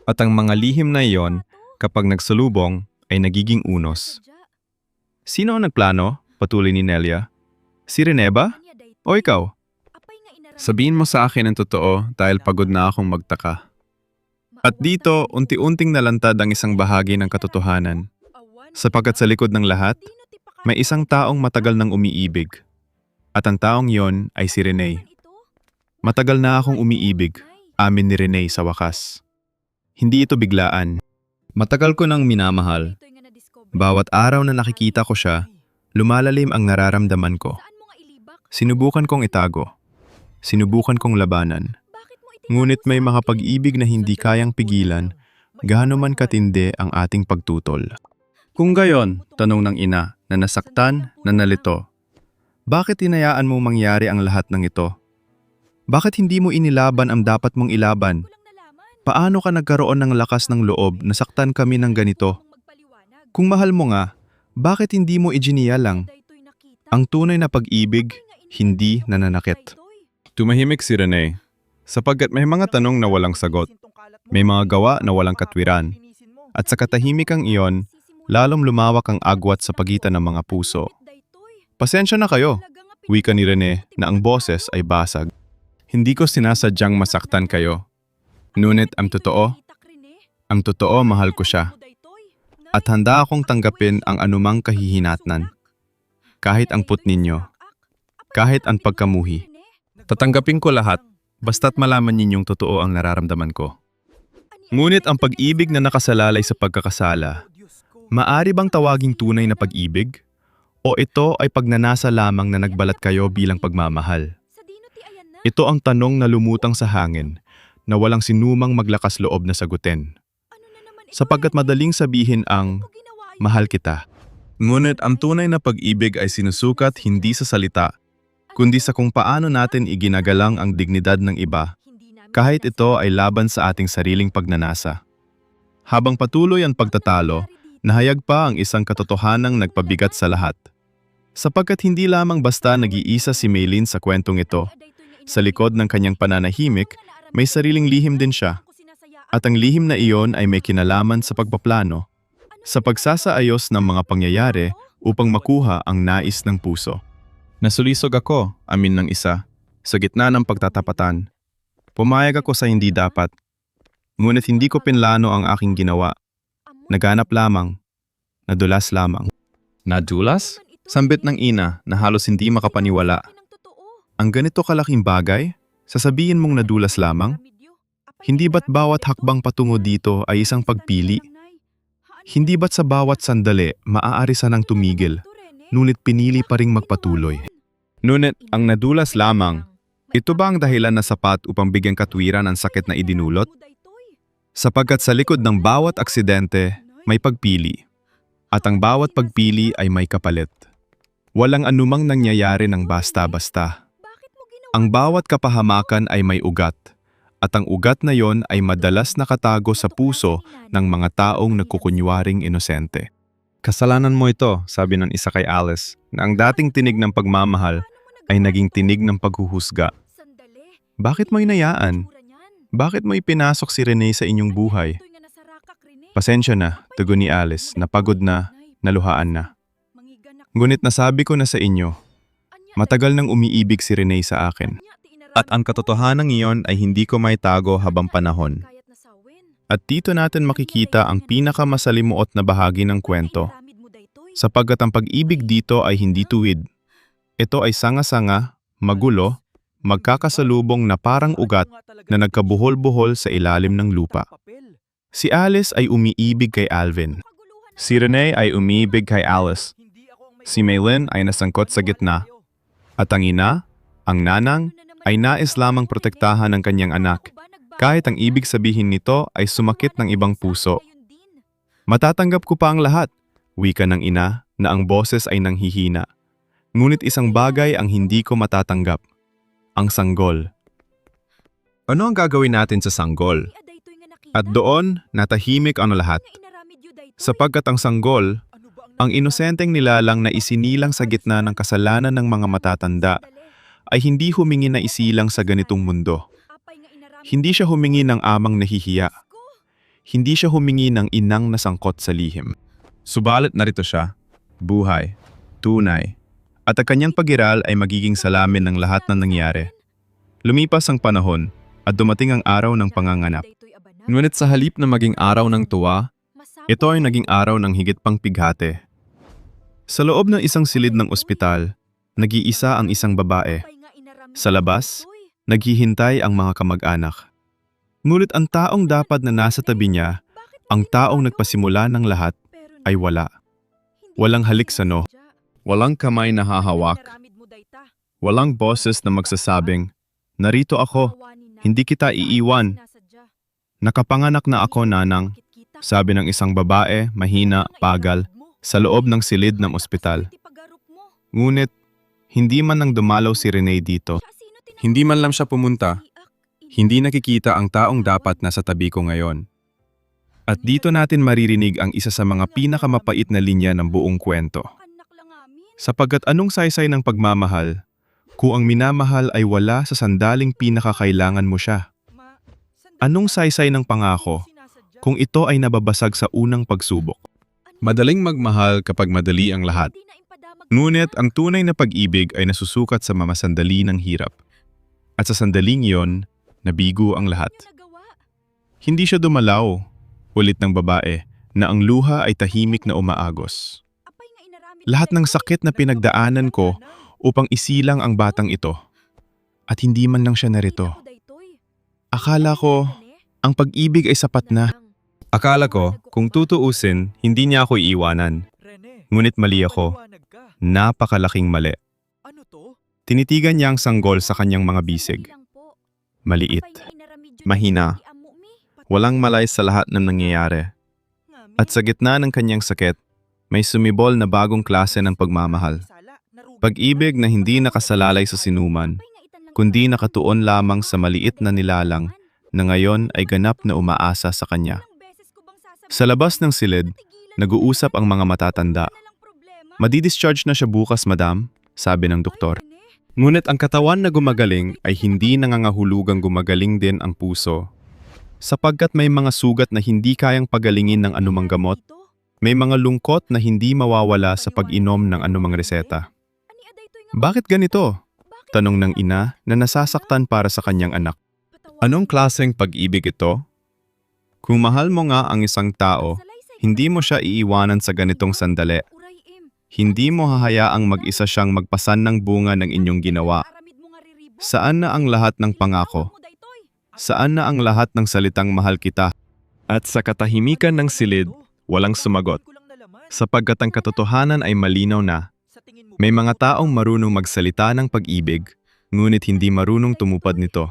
At ang mga lihim na iyon, kapag nagsalubong, ay nagiging unos. Sino ang nagplano? Patuloy ni Nelia. Si Rene ba? O ikaw? Sabihin mo sa akin ang totoo dahil pagod na akong magtaka. At dito, unti-unting nalantad ang isang bahagi ng katotohanan. Sapagkat sa likod ng lahat, may isang taong matagal nang umiibig. At ang taong yon ay si Rene. Matagal na akong umiibig, amin ni Rene sa wakas. Hindi ito biglaan. Matagal ko nang minamahal. Bawat araw na nakikita ko siya, lumalalim ang nararamdaman ko. Sinubukan kong itago. Sinubukan kong labanan. Ngunit may mga pag-ibig na hindi kayang pigilan, gaano man katindi ang ating pagtutol. Kung gayon, tanong ng ina na nasaktan, na nalito, bakit inayaan mo mangyari ang lahat ng ito? Bakit hindi mo inilaban ang dapat mong ilaban? Paano ka nagkaroon ng lakas ng loob na saktan kami ng ganito? Kung mahal mo nga, bakit hindi mo iginiyalang? Ang tunay na pag-ibig, hindi nananakit. Tumahimik si Rene, sapagkat may mga tanong na walang sagot. May mga gawa na walang katwiran. At sa katahimikang iyon, lalong lumawak ang agwat sa pagitan ng mga puso. Pasensya na kayo, wika ni Rene na ang boses ay basag. Hindi ko sinasadyang masaktan kayo. Ngunit ang totoo mahal ko siya. At handa akong tanggapin ang anumang kahihinatnan. Kahit ang put ninyo. Kahit ang pagkamuhi. Tatanggapin ko lahat, basta't malaman ninyong totoo ang nararamdaman ko. Ngunit ang pag-ibig na nakasalalay sa pagkakasala, maari bang tawaging tunay na pag-ibig? O ito ay pagnanasa lamang na nagbalat kayo bilang pagmamahal? Ito ang tanong na lumutang sa hangin, na walang sinumang maglakas loob na sagutin. Sapagkat madaling sabihin ang, mahal kita. Ngunit ang tunay na pag-ibig ay sinusukat hindi sa salita, kundi sa kung paano natin iginagalang ang dignidad ng iba, kahit ito ay laban sa ating sariling pagnanasa. Habang patuloy ang pagtatalo, nahayag pa ang isang katotohanang nagpabigat sa lahat. Sapagkat hindi lamang basta nag-iisa si Maylin sa kwentong ito, sa likod ng kanyang pananahimik, may sariling lihim din siya. At ang lihim na iyon ay may kinalaman sa pagpaplano, sa pagsasaayos ng mga pangyayari upang makuha ang nais ng puso. Nasulisog ako, amin ng isa, sa gitna ng pagtatapatan. Pumayag ako sa hindi dapat, ngunit hindi ko pinlano ang aking ginawa. Naganap lamang, nadulas lamang. Nadulas? Sambit ng ina na halos hindi makapaniwala. Ang ganito kalaking bagay, sasabihin mong nadulas lamang? Hindi ba't bawat hakbang patungo dito ay isang pagpili? Hindi ba't sa bawat sandali maaari sanang tumigil, ngunit pinili pa ring magpatuloy? Ngunit ang nadulas lamang, ito ba ang dahilan na sapat upang bigyang katwiran ang sakit na idinulot? Sapagkat sa likod ng bawat aksidente, may pagpili. At ang bawat pagpili ay may kapalit. Walang anumang nangyayari ng basta-basta. Ang bawat kapahamakan ay may ugat. At ang ugat na yon ay madalas nakatago sa puso ng mga taong nagkukunwaring inosente. Kasalanan mo ito, sabi ng isa kay Alice, na ang dating tinig ng pagmamahal ay naging tinig ng paghuhusga. Bakit mo inayaan? Bakit mo ipinasok si Rene sa inyong buhay? Pasensya na, tugon ni Alice, napagod na, naluhaan na. Ngunit nasabi ko na sa inyo, matagal nang umiibig si Rene sa akin. At ang katotohanan iyon ay hindi ko maitago habang panahon. At dito natin makikita ang pinakamasalimuot na bahagi ng kwento. Sapagkat ang pag-ibig dito ay hindi tuwid. Ito ay sanga-sanga, magulo, magkakasalubong na parang ugat na nagkabuhol-buhol sa ilalim ng lupa. Si Alice ay umiibig kay Alvin. Si Rene ay umiibig kay Alice. Si Maylin ay nasangkot sa gitna. At ang ina, ang nanang, ay nais lamang protektahan ng kanyang anak, kahit ang ibig sabihin nito ay sumakit ng ibang puso. Matatanggap ko pa ang lahat, wika ng ina, na ang boses ay nanghihina. Ngunit isang bagay ang hindi ko matatanggap, ang sanggol. Ano ang gagawin natin sa sanggol? At doon, natahimik ang lahat. Sapagkat ang sanggol, ang inosenteng nilalang na isinilang sa gitna ng kasalanan ng mga matatanda, ay hindi humingi na isilang sa ganitong mundo. Hindi siya humingi ng amang nahihiya. Hindi siya humingi ng inang nasangkot sa lihim. Subalit narito siya, buhay, tunay, at ang kanyang pagiral ay magiging salamin ng lahat ng nangyari. Lumipas ang panahon at dumating ang araw ng panganganak. Ngunit sa halip na maging araw ng tuwa, ito ay naging araw ng higit pang pighati. Sa loob ng isang silid ng ospital, nag-iisa ang isang babae. Sa labas, naghihintay ang mga kamag-anak. Ngunit ang taong dapat na nasa tabi niya, ang taong nagpasimula ng lahat, ay wala. Walang halik sa no, walang kamay na hahawak, walang boses na magsasabing, narito ako, hindi kita iiwan. Nakapanganak na ako, nanang, sabi ng isang babae, mahina, pagal, sa loob ng silid ng ospital. Ngunit, hindi man nang dumalaw si Rene dito. Hindi man lang siya pumunta. Hindi nakikita ang taong dapat nasa tabi ko ngayon. At dito natin maririnig ang isa sa mga pinakamapait na linya ng buong kwento. Sapagkat anong saysay ng pagmamahal, kung ang minamahal ay wala sa sandaling pinakakailangan mo siya? Anong saysay ng pangako, kung ito ay nababasag sa unang pagsubok? Madaling magmahal kapag madali ang lahat. Ngunit ang tunay na pag-ibig ay nasusukat sa mamasandali ng hirap. At sa sandaling iyon, nabigo ang lahat. Hindi siya dumalaw, ulit ng babae, na ang luha ay tahimik na umaagos. Lahat ng sakit na pinagdaanan ko upang isilang ang batang ito. At hindi man lang siya narito. Akala ko, ang pag-ibig ay sapat na. Akala ko, kung tutuusin, hindi niya ako iiwanan. Ngunit mali ako. Napakalaking mali. Tinitigan niya ang sanggol sa kanyang mga bisig. Maliit. Mahina. Walang malay sa lahat ng nangyayari. At sa gitna ng kanyang sakit, May sumibol na bagong klase ng pagmamahal. Pag-ibig na hindi nakasalalay sa sinuman, kundi nakatuon lamang sa maliit na nilalang na ngayon ay ganap na umaasa sa kanya. Sa labas ng silid, nag-uusap ang mga matatanda. Madidischarge na siya bukas, madam, sabi ng doktor. Ngunit ang katawan na gumagaling ay hindi nangangahulugang gumagaling din ang puso. Sapagkat may mga sugat na hindi kayang pagalingin ng anumang gamot, may mga lungkot na hindi mawawala sa pag-inom ng anumang reseta. Bakit ganito? Tanong ng ina na nasasaktan para sa kanyang anak. Anong klaseng pag-ibig ito? Kung mahal mo nga ang isang tao, hindi mo siya iiwanan sa ganitong sandali. Hindi mo hahayaang mag-isa siyang magpasan ng bunga ng inyong ginawa. Saan na ang lahat ng pangako? Saan na ang lahat ng salitang mahal kita? At sa katahimikan ng silid, walang sumagot. Sapagkat ang katotohanan ay malinaw na. May mga taong marunong magsalita ng pag-ibig, ngunit hindi marunong tumupad nito.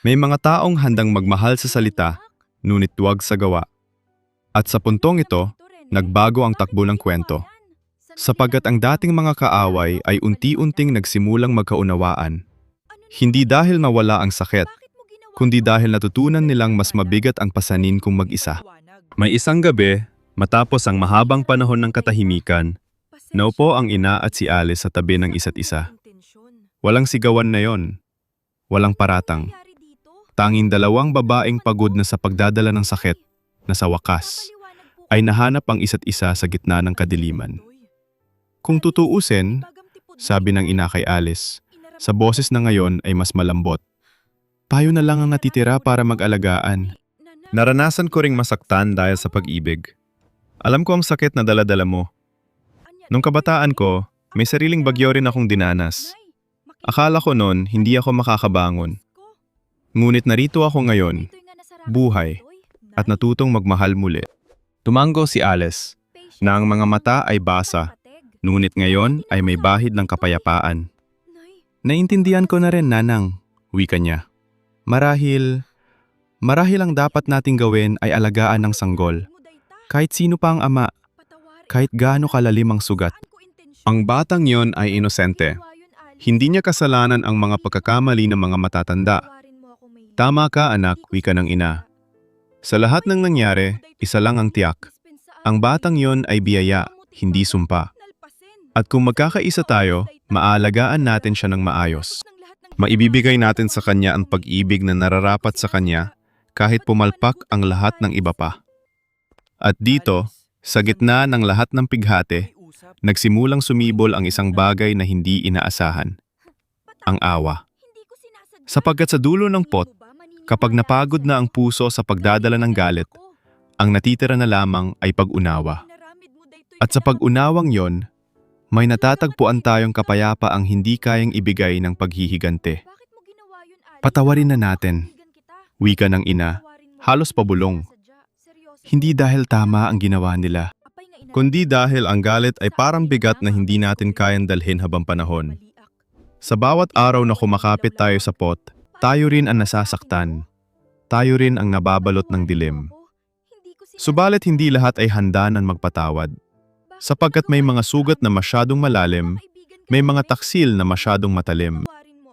May mga taong handang magmahal sa salita, ngunit tuwag sa gawa. At sa puntong ito, nagbago ang takbo ng kwento. Sapagkat ang dating mga kaaway ay unti-unting nagsimulang magkaunawaan. Hindi dahil nawala ang sakit, kundi dahil natutunan nilang mas mabigat ang pasanin kung mag-isa. May isang gabi, matapos ang mahabang panahon ng katahimikan, naupo ang ina at si Alice sa tabi ng isa't isa. Walang sigawan na yon. Walang paratang. Tanging dalawang babaeng pagod na sa pagdadala ng sakit, na sa wakas, ay nahanap ang isa't isa sa gitna ng kadiliman. Kung tutuusin, sabi ng ina kay Alice, sa boses na ngayon ay mas malambot. Tayo na lang ang natitira para mag-alagaan. Naranasan ko ring masaktan dahil sa pag-ibig. Alam ko ang sakit na dala-dala mo. Nung kabataan ko, may sariling bagyo rin akong dinanas. Akala ko noon hindi ako makakabangon. Ngunit narito ako ngayon, buhay, at natutong magmahal muli. Tumango si Alice, na ang mga mata ay basa, ngunit ngayon ay may bahid ng kapayapaan. Naintindihan ko na rin, nanang, wika niya. Marahil ang dapat nating gawin ay alagaan ng sanggol. Kahit sino pa ang ama, kahit gaano kalalim ang sugat. Ang batang yon ay inosente. Hindi niya kasalanan ang mga pagkakamali ng mga matatanda. Tama ka, anak, wika ng ina. Sa lahat ng nangyari, isa lang ang tiyak. Ang batang yon ay biyaya, hindi sumpa. At kung magkakaisa tayo, maalagaan natin siya ng maayos. Maibibigay natin sa kanya ang pag-ibig na nararapat sa kanya kahit pumalpak ang lahat ng iba pa. At dito, sa gitna ng lahat ng pighati, nagsimulang sumibol ang isang bagay na hindi inaasahan. Ang awa. Sapagkat sa dulo ng pot, kapag napagod na ang puso sa pagdadala ng galit, ang natitira na lamang ay pag-unawa. At sa pag-unawang yon, may natatagpuan tayong kapayapa ang hindi kayang ibigay ng paghihigante. Patawarin na natin, wika ng ina, halos pabulong. Hindi dahil tama ang ginawa nila, kundi dahil ang galit ay parang bigat na hindi natin kayang dalhin habang panahon. Sa bawat araw na kumakapit tayo sa pot, tayo rin ang nasasaktan. Tayo rin ang nababalot ng dilim. Subalit hindi lahat ay handa ng magpatawad. Sapagkat may mga sugat na masyadong malalim, may mga taksil na masyadong matalim.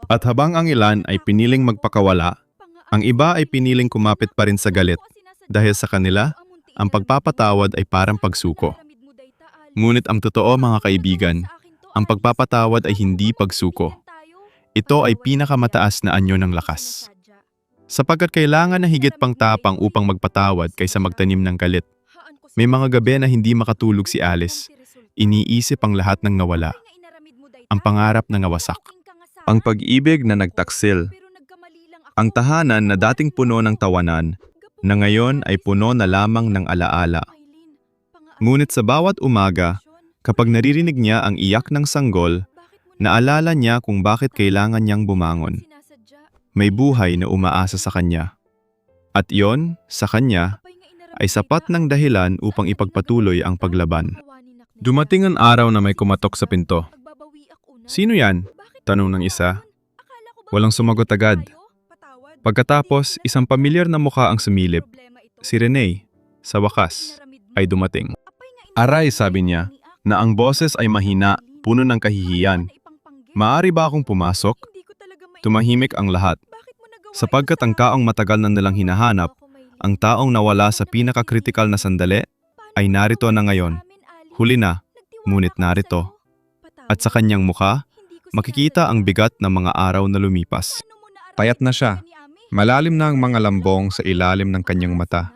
At habang ang ilan ay piniling magpakawala, ang iba ay piniling kumapit pa rin sa galit. Dahil sa kanila, ang pagpapatawad ay parang pagsuko. Ngunit ang totoo, mga kaibigan, ang pagpapatawad ay hindi pagsuko. Ito ay pinakamataas na anyo ng lakas. Sapagkat kailangan na higit pang tapang upang magpatawad kaysa magtanim ng galit. May mga gabi na hindi makatulog si Alice. Iniisip ang lahat ng nawala. Ang pangarap na nawasak. Ang pag-ibig na nagtaksil. Ang tahanan na dating puno ng tawanan, na ngayon ay puno na lamang ng alaala. Ngunit sa bawat umaga, kapag naririnig niya ang iyak ng sanggol, naalala niya kung bakit kailangan niyang bumangon. May buhay na umaasa sa kanya. At yon, sa kanya, ay sapat ng dahilan upang ipagpatuloy ang paglaban. Dumating ang araw na may kumatok sa pinto. Sino yan? Tanong ng isa. Walang sumagot agad. Pagkatapos, isang pamilyar na mukha ang sumilip. Si Rene, sa wakas, ay dumating. Aray, sabi niya, na ang boses ay mahina, puno ng kahihiyan. Maari ba akong pumasok? Tumahimik ang lahat. Sapagkat ang taong matagal na nilang hinahanap, ang taong nawala sa pinakakritikal na sandali, ay narito na ngayon. Huli na, ngunit narito. At sa kanyang mukha, makikita ang bigat ng mga araw na lumipas. Payat na siya. Malalim na ang mga lambong sa ilalim ng kanyang mata.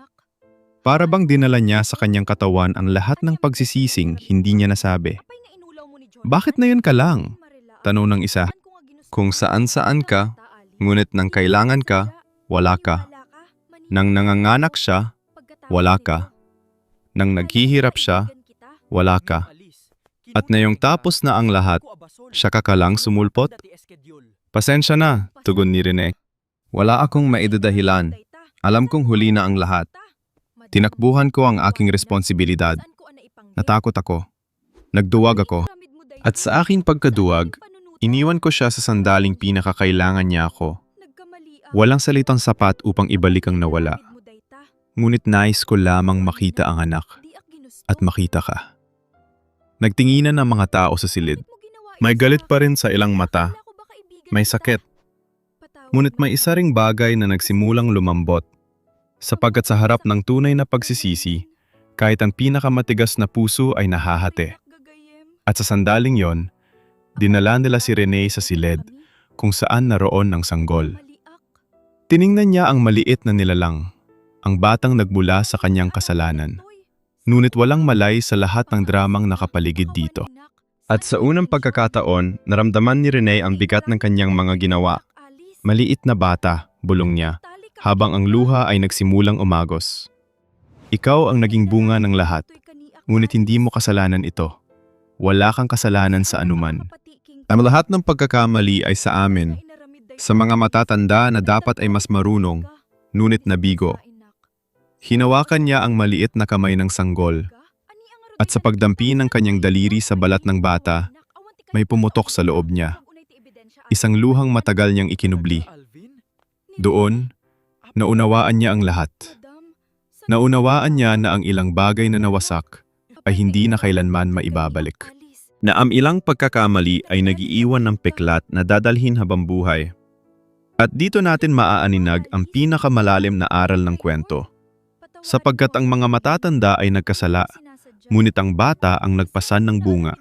Para bang dinala niya sa kanyang katawan ang lahat ng pagsisising hindi niya nasabi. Bakit na yun ka lang? Tanong ng isa. Kung saan-saan ka, ngunit nang kailangan ka, wala ka. Nang nanganganak siya, wala ka. Nang naghihirap siya, wala ka. At ngayong tapos na ang lahat, siya ka lang sumulpot? Pasensya na, tugon ni Rene. Wala akong maidadahilan. Alam kong huli na ang lahat. Tinakbuhan ko ang aking responsibilidad. Natakot ako. Nagduwag ako. At sa aking pagkaduwag, iniwan ko siya sa sandaling pinakakailangan niya ako. Walang salitang sapat upang ibalik ang nawala. Ngunit nais ko lamang makita ang anak. At makita ka. Nagtinginan ang mga tao sa silid. May galit pa rin sa ilang mata. May sakit. Ngunit may isa ring bagay na nagsimulang lumambot. Sapagkat sa harap ng tunay na pagsisisi, kahit ang pinakamatigas na puso ay nahahati. At sa sandaling yon, dinala nila si Rene sa silid kung saan naroon ng sanggol. Tiningnan niya ang maliit na nilalang, ang batang nagmula sa kanyang kasalanan. Ngunit walang malay sa lahat ng dramang nakapaligid dito. At sa unang pagkakataon, naramdaman ni Rene ang bigat ng kanyang mga ginawa. Maliit na bata, bulong niya, habang ang luha ay nagsimulang umagos. Ikaw ang naging bunga ng lahat, ngunit hindi mo kasalanan ito. Wala kang kasalanan sa anuman. Ang lahat ng pagkakamali ay sa amin, sa mga matatanda na dapat ay mas marunong, ngunit nabigo. Hinawakan niya ang maliit na kamay ng sanggol, at sa pagdampi ng kanyang daliri sa balat ng bata, may pumutok sa loob niya. Isang luhang matagal niyang ikinubli. Doon, naunawaan niya ang lahat. Naunawaan niya na ang ilang bagay na nawasak ay hindi na kailanman maibabalik. Na ang ilang pagkakamali ay nagiiwan ng peklat na dadalhin habang buhay. At dito natin maaaninag ang pinakamalalim na aral ng kwento. Sapagkat ang mga matatanda ay nagkasala, ngunit ang bata ang nagpasan ng bunga.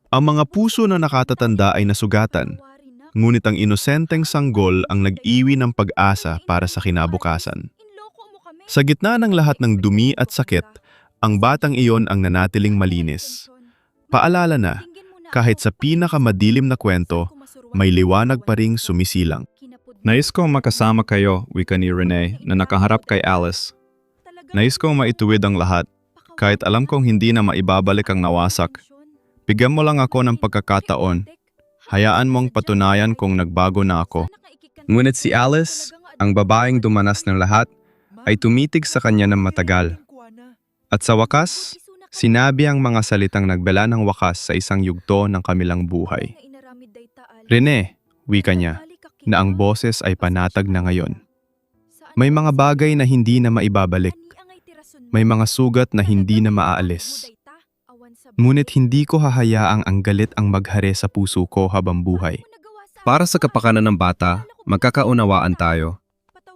Ang mga puso na nakatatanda ay nasugatan, ngunit ang inosenteng sanggol ang nag-iwi ng pag-asa para sa kinabukasan. Sa gitna ng lahat ng dumi at sakit, ang batang iyon ang nanatiling malinis. Paalala na, kahit sa pinakamadilim na kwento, may liwanag pa ring sumisilang. Nais kong makasama kayo, wika ni Rene, na nakaharap kay Alice. Nais kong maituwid ang lahat, kahit alam kong hindi na maibabalik ang nawasak. Bigyan mo lang ako ng pagkakataon. Hayaan mong patunayan kung nagbago na ako. Ngunit si Alice, ang babaeng dumanas ng lahat, ay tumitig sa kanya ng matagal. At sa wakas, sinabi ang mga salitang nagbela ng wakas sa isang yugto ng kamilang buhay. Rene, wika niya, na ang boses ay panatag na ngayon. May mga bagay na hindi na maibabalik. May mga sugat na hindi na maaalis. Ngunit hindi ko hahayaang ang galit ang maghari sa puso ko habang buhay. Para sa kapakanan ng bata, magkakaunawaan tayo.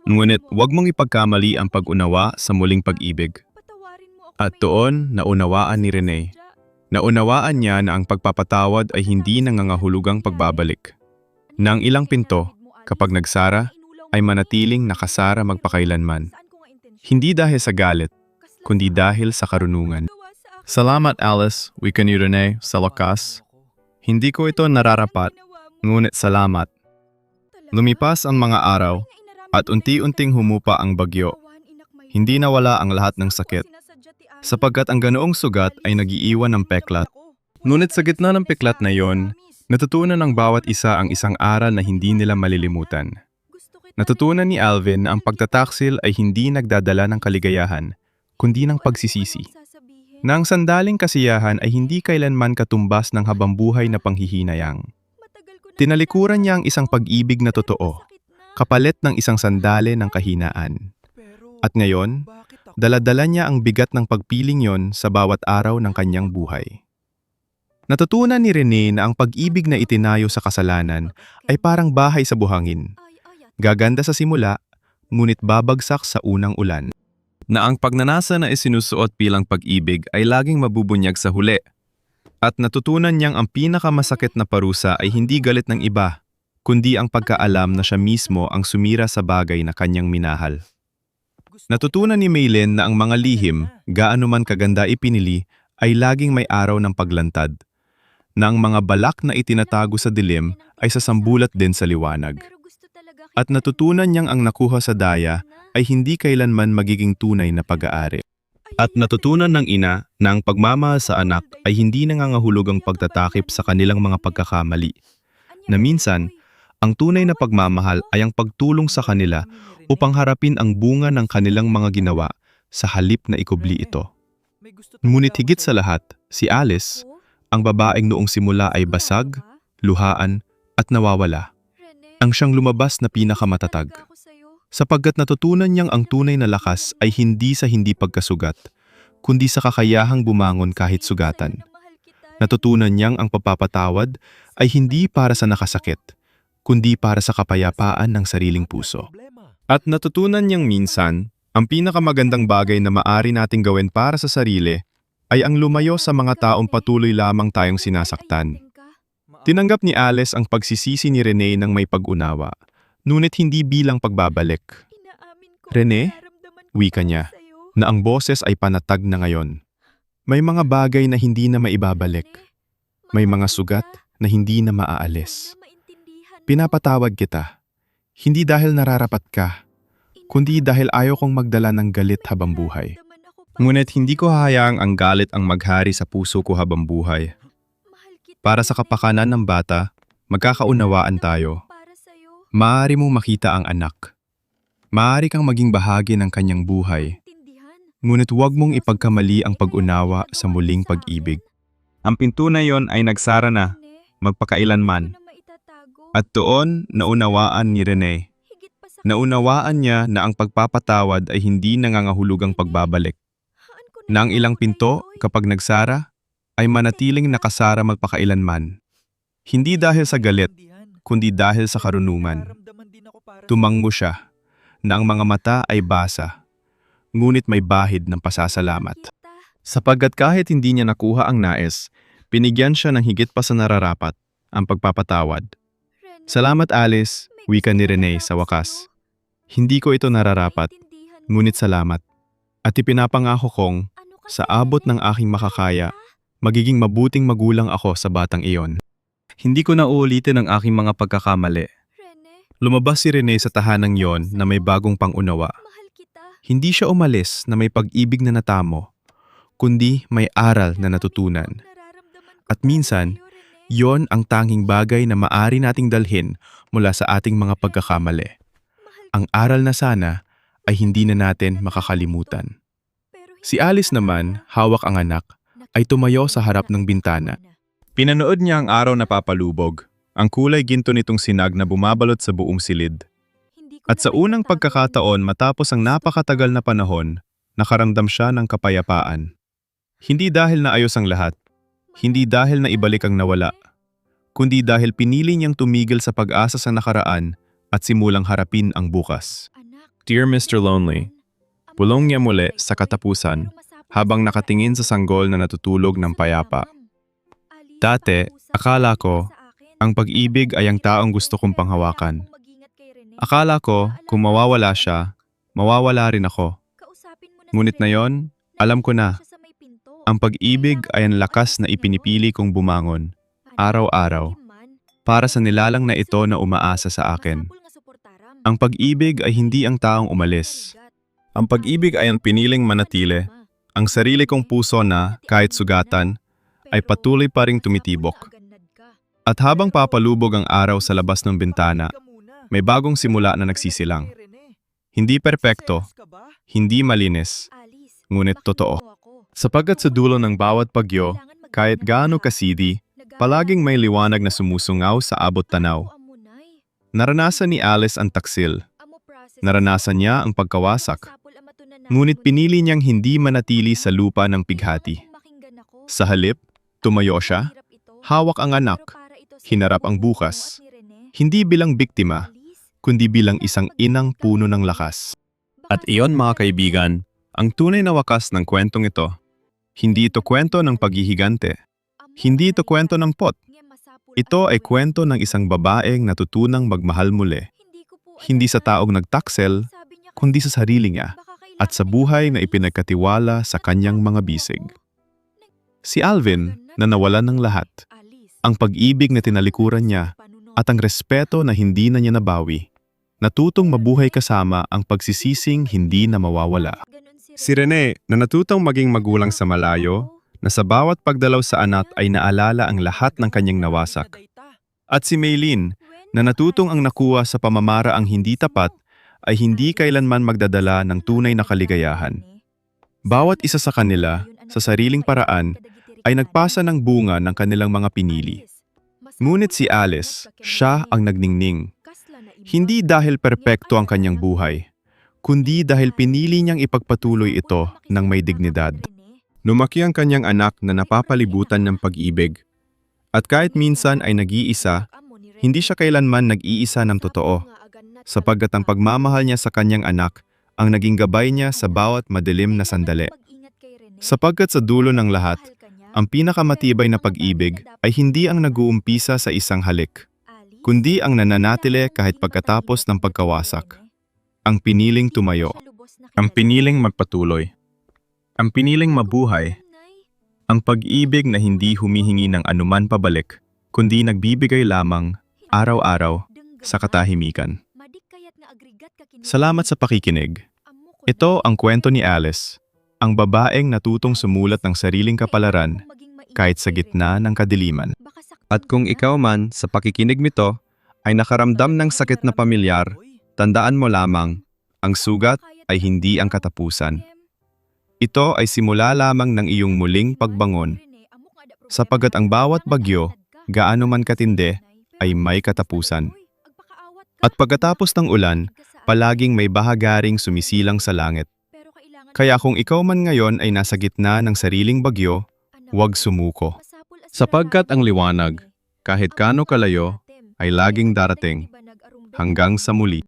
Ngunit huwag mong ipagkamali ang pag-unawa sa muling pag-ibig. At doon, naunawaan ni Rene. Naunawaan niya na ang pagpapatawad ay hindi nangangahulugang pagbabalik. Na ang ilang pinto, kapag nagsara, ay manatiling nakasara magpakailanman. Hindi dahil sa galit, kundi dahil sa karunungan. Salamat Alice, wika ni Rene, sa lakas. Hindi ko ito nararapat, ngunit salamat. Lumipas ang mga araw, at unti-unting humupa ang bagyo. Hindi nawala ang lahat ng sakit, sapagkat ang ganoong sugat ay nagiiwan ng peklat. Ngunit sa gitna ng peklat na yon, natutunan ng bawat isa ang isang aral na hindi nila malilimutan. Natutunan ni Alvin na ang pagtataksil ay hindi nagdadala ng kaligayahan, kundi ng pagsisisi. Na ang sandaling kasiyahan ay hindi kailanman katumbas ng habambuhay na panghihinayang. Tinalikuran niya ang isang pag-ibig na totoo, kapalit ng isang sandali ng kahinaan. At ngayon, Dala-dala niya ang bigat ng pagpiling yon sa bawat araw ng kanyang buhay. Natutunan ni Rene na ang pag-ibig na itinayo sa kasalanan ay parang bahay sa buhangin. Gaganda sa simula, ngunit babagsak sa unang ulan. Na ang pagnanasa na isinusuot bilang pag-ibig ay laging mabubunyag sa huli. At natutunan niyang ang pinakamasakit na parusa ay hindi galit ng iba, kundi ang pagkaalam na siya mismo ang sumira sa bagay na kanyang minahal. Natutunan ni Maylin na ang mga lihim, gaano man kaganda ipinili, ay laging may araw ng paglantad. Na ang mga balak na itinatago sa dilim ay sasambulat din sa liwanag. At natutunan niyang ang nakuha sa daya ay hindi kailanman magiging tunay na pag-aari. At natutunan ng ina na ang pagmamahal sa anak ay hindi nangangahulugang pagtatakip sa kanilang mga pagkakamali. Na minsan, ang tunay na pagmamahal ay ang pagtulong sa kanila upang harapin ang bunga ng kanilang mga ginawa sa halip na ikubli ito. Ngunit higit sa lahat, si Alice, ang babaeng noong simula ay basag, luhaan at nawawala, ang siyang lumabas na pinakamatatag. Sapagkat natutunan niyang ang tunay na lakas ay hindi sa hindi pagkasugat, kundi sa kakayahang bumangon kahit sugatan. Natutunan niyang ang pagpapatawad ay hindi para sa nakasakit, kundi para sa kapayapaan ng sariling puso. At natutunan niyang minsan, ang pinakamagandang bagay na maari nating gawin para sa sarili ay ang lumayo sa mga taong patuloy lamang tayong sinasaktan. Tinanggap ni Alice ang pagsisisi ni Rene ng may pag-unawa, ngunit hindi bilang pagbabalik. Rene, wika niya, na ang boses ay panatag na ngayon. May mga bagay na hindi na maibabalik. May mga sugat na hindi na maaalis. Pinapatawad kita, hindi dahil nararapat ka, kundi dahil ayaw kong magdala ng galit habang buhay. Ngunit hindi ko hahayaang ang galit ang maghari sa puso ko habang buhay. Para sa kapakanan ng bata, magkakaunawaan tayo. Maaari mong makita ang anak. Maaari kang maging bahagi ng kanyang buhay. Ngunit huwag mong ipagkamali ang pag-unawa sa muling pag-ibig. Ang pinto na yon ay nagsara na, magpakailanman. At doon, naunawaan ni Rene. Naunawaan niya na ang pagpapatawad ay hindi nangangahulugang pagbabalik. Na ang ilang pinto, kapag nagsara, ay manatiling nakasara magpakailanman. Hindi dahil sa galit, kundi dahil sa karunungan. Tumango siya, na ang mga mata ay basa, ngunit may bahid ng pasasalamat. Sapagkat kahit hindi niya nakuha ang nais, binigyan siya ng higit pa sa nararapat, ang pagpapatawad. Salamat Alice, wika ni Rene sa wakas. Hindi ko ito nararapat, ngunit salamat. At ipinapangako kong, sa abot ng aking makakaya, magiging mabuting magulang ako sa batang iyon. Hindi ko na uulitin ang aking mga pagkakamali. Lumabas si Rene sa tahanang yon na may bagong pangunawa. Hindi siya umalis na may pag-ibig na natamo, kundi may aral na natutunan. At minsan, yon ang tanging bagay na maari nating dalhin mula sa ating mga pagkakamali. Ang aral na sana ay hindi na natin makakalimutan. Si Alice naman, hawak ang anak, ay tumayo sa harap ng bintana. Pinanood niya ang araw na papalubog, ang kulay ginto nitong sinag na bumabalot sa buong silid. At sa unang pagkakataon matapos ang napakatagal na panahon, nakaramdam siya ng kapayapaan. Hindi dahil naayos ang lahat, hindi dahil na ibalik ang nawala, kundi dahil pinili niyang tumigil sa pag-asa sa nakaraan at simulang harapin ang bukas. Dear Mr. Lonely, bulong niya muli sa katapusan habang nakatingin sa sanggol na natutulog ng payapa. Dati, akala ko, ang pag-ibig ay ang taong gusto kong panghawakan. Akala ko, kung mawawala siya, mawawala rin ako. Ngunit ngayon, alam ko na, ang pag-ibig ay ang lakas na ipinipili kong bumangon, araw-araw, para sa nilalang na ito na umaasa sa akin. Ang pag-ibig ay hindi ang taong umalis. Ang pag-ibig ay ang piniling manatili, ang sarili kong puso na, kahit sugatan, ay patuloy pa ring tumitibok. At habang papalubog ang araw sa labas ng bintana, may bagong simula na nagsisilang. Hindi perpekto, hindi malinis, ngunit totoo. Sapagkat sa dulo ng bawat bagyo, kahit gaano kasidi, palaging may liwanag na sumusungaw sa abot tanaw. Naranasan ni Alice ang taksil. Naranasan niya ang pagkawasak. Ngunit pinili niyang hindi manatili sa lupa ng pighati. Sa halip, tumayo siya, hawak ang anak, hinarap ang bukas. Hindi bilang biktima, kundi bilang isang inang puno ng lakas. At iyon mga kaibigan, ang tunay na wakas ng kwentong ito. Hindi ito kwento ng paghihigante. Hindi ito kwento ng pot. Ito ay kwento ng isang babaeng natutunang magmahal muli. Hindi sa taong nagtaksel, kundi sa sarili niya at sa buhay na ipinagkatiwala sa kanyang mga bisig. Si Alvin na nawalan ng lahat, ang pag-ibig na tinalikuran niya at ang respeto na hindi na niya nabawi, natutong mabuhay kasama ang pagsisising hindi na mawawala. Si Rene na natutong maging magulang sa malayo, na sa bawat pagdalaw sa anak ay naalala ang lahat ng kanyang nawasak. At si Maylene na natutong ang nakuha sa pamamara ang hindi tapat ay hindi kailanman magdadala ng tunay na kaligayahan. Bawat isa sa kanila, sa sariling paraan, ay nagpasa ng bunga ng kanilang mga pinili. Ngunit si Alice, siya ang nagningning. Hindi dahil perpekto ang kanyang buhay, kundi dahil pinili niyang ipagpatuloy ito ng may dignidad. Lumaki ang kanyang anak na napapalibutan ng pag-ibig. At kahit minsan ay nag-iisa, hindi siya kailanman nag-iisa ng totoo, sapagkat ang pagmamahal niya sa kanyang anak ang naging gabay niya sa bawat madilim na sandali. Sapagkat sa dulo ng lahat, ang pinakamatibay na pag-ibig ay hindi ang nag-uumpisa sa isang halik, kundi ang nananatili kahit pagkatapos ng pagkawasak. Ang piniling tumayo, ang piniling magpatuloy, ang piniling mabuhay, ang pag-ibig na hindi humihingi ng anuman pabalik, kundi nagbibigay lamang, araw-araw, sa katahimikan. Salamat sa pakikinig. Ito ang kwento ni Alice, ang babaeng natutong sumulat ng sariling kapalaran kahit sa gitna ng kadiliman. At kung ikaw man sa pakikinig nito ay nakaramdam ng sakit na pamilyar, tandaan mo lamang, ang sugat ay hindi ang katapusan. Ito ay simula lamang ng iyong muling pagbangon, sapagkat ang bawat bagyo, gaano man katindi, ay may katapusan. At pagkatapos ng ulan, palaging may bahagaring sumisilang sa langit. Kaya kung ikaw man ngayon ay nasa gitna ng sariling bagyo, huwag sumuko. Sapagkat ang liwanag, kahit kano kalayo, ay laging darating hanggang sa muli.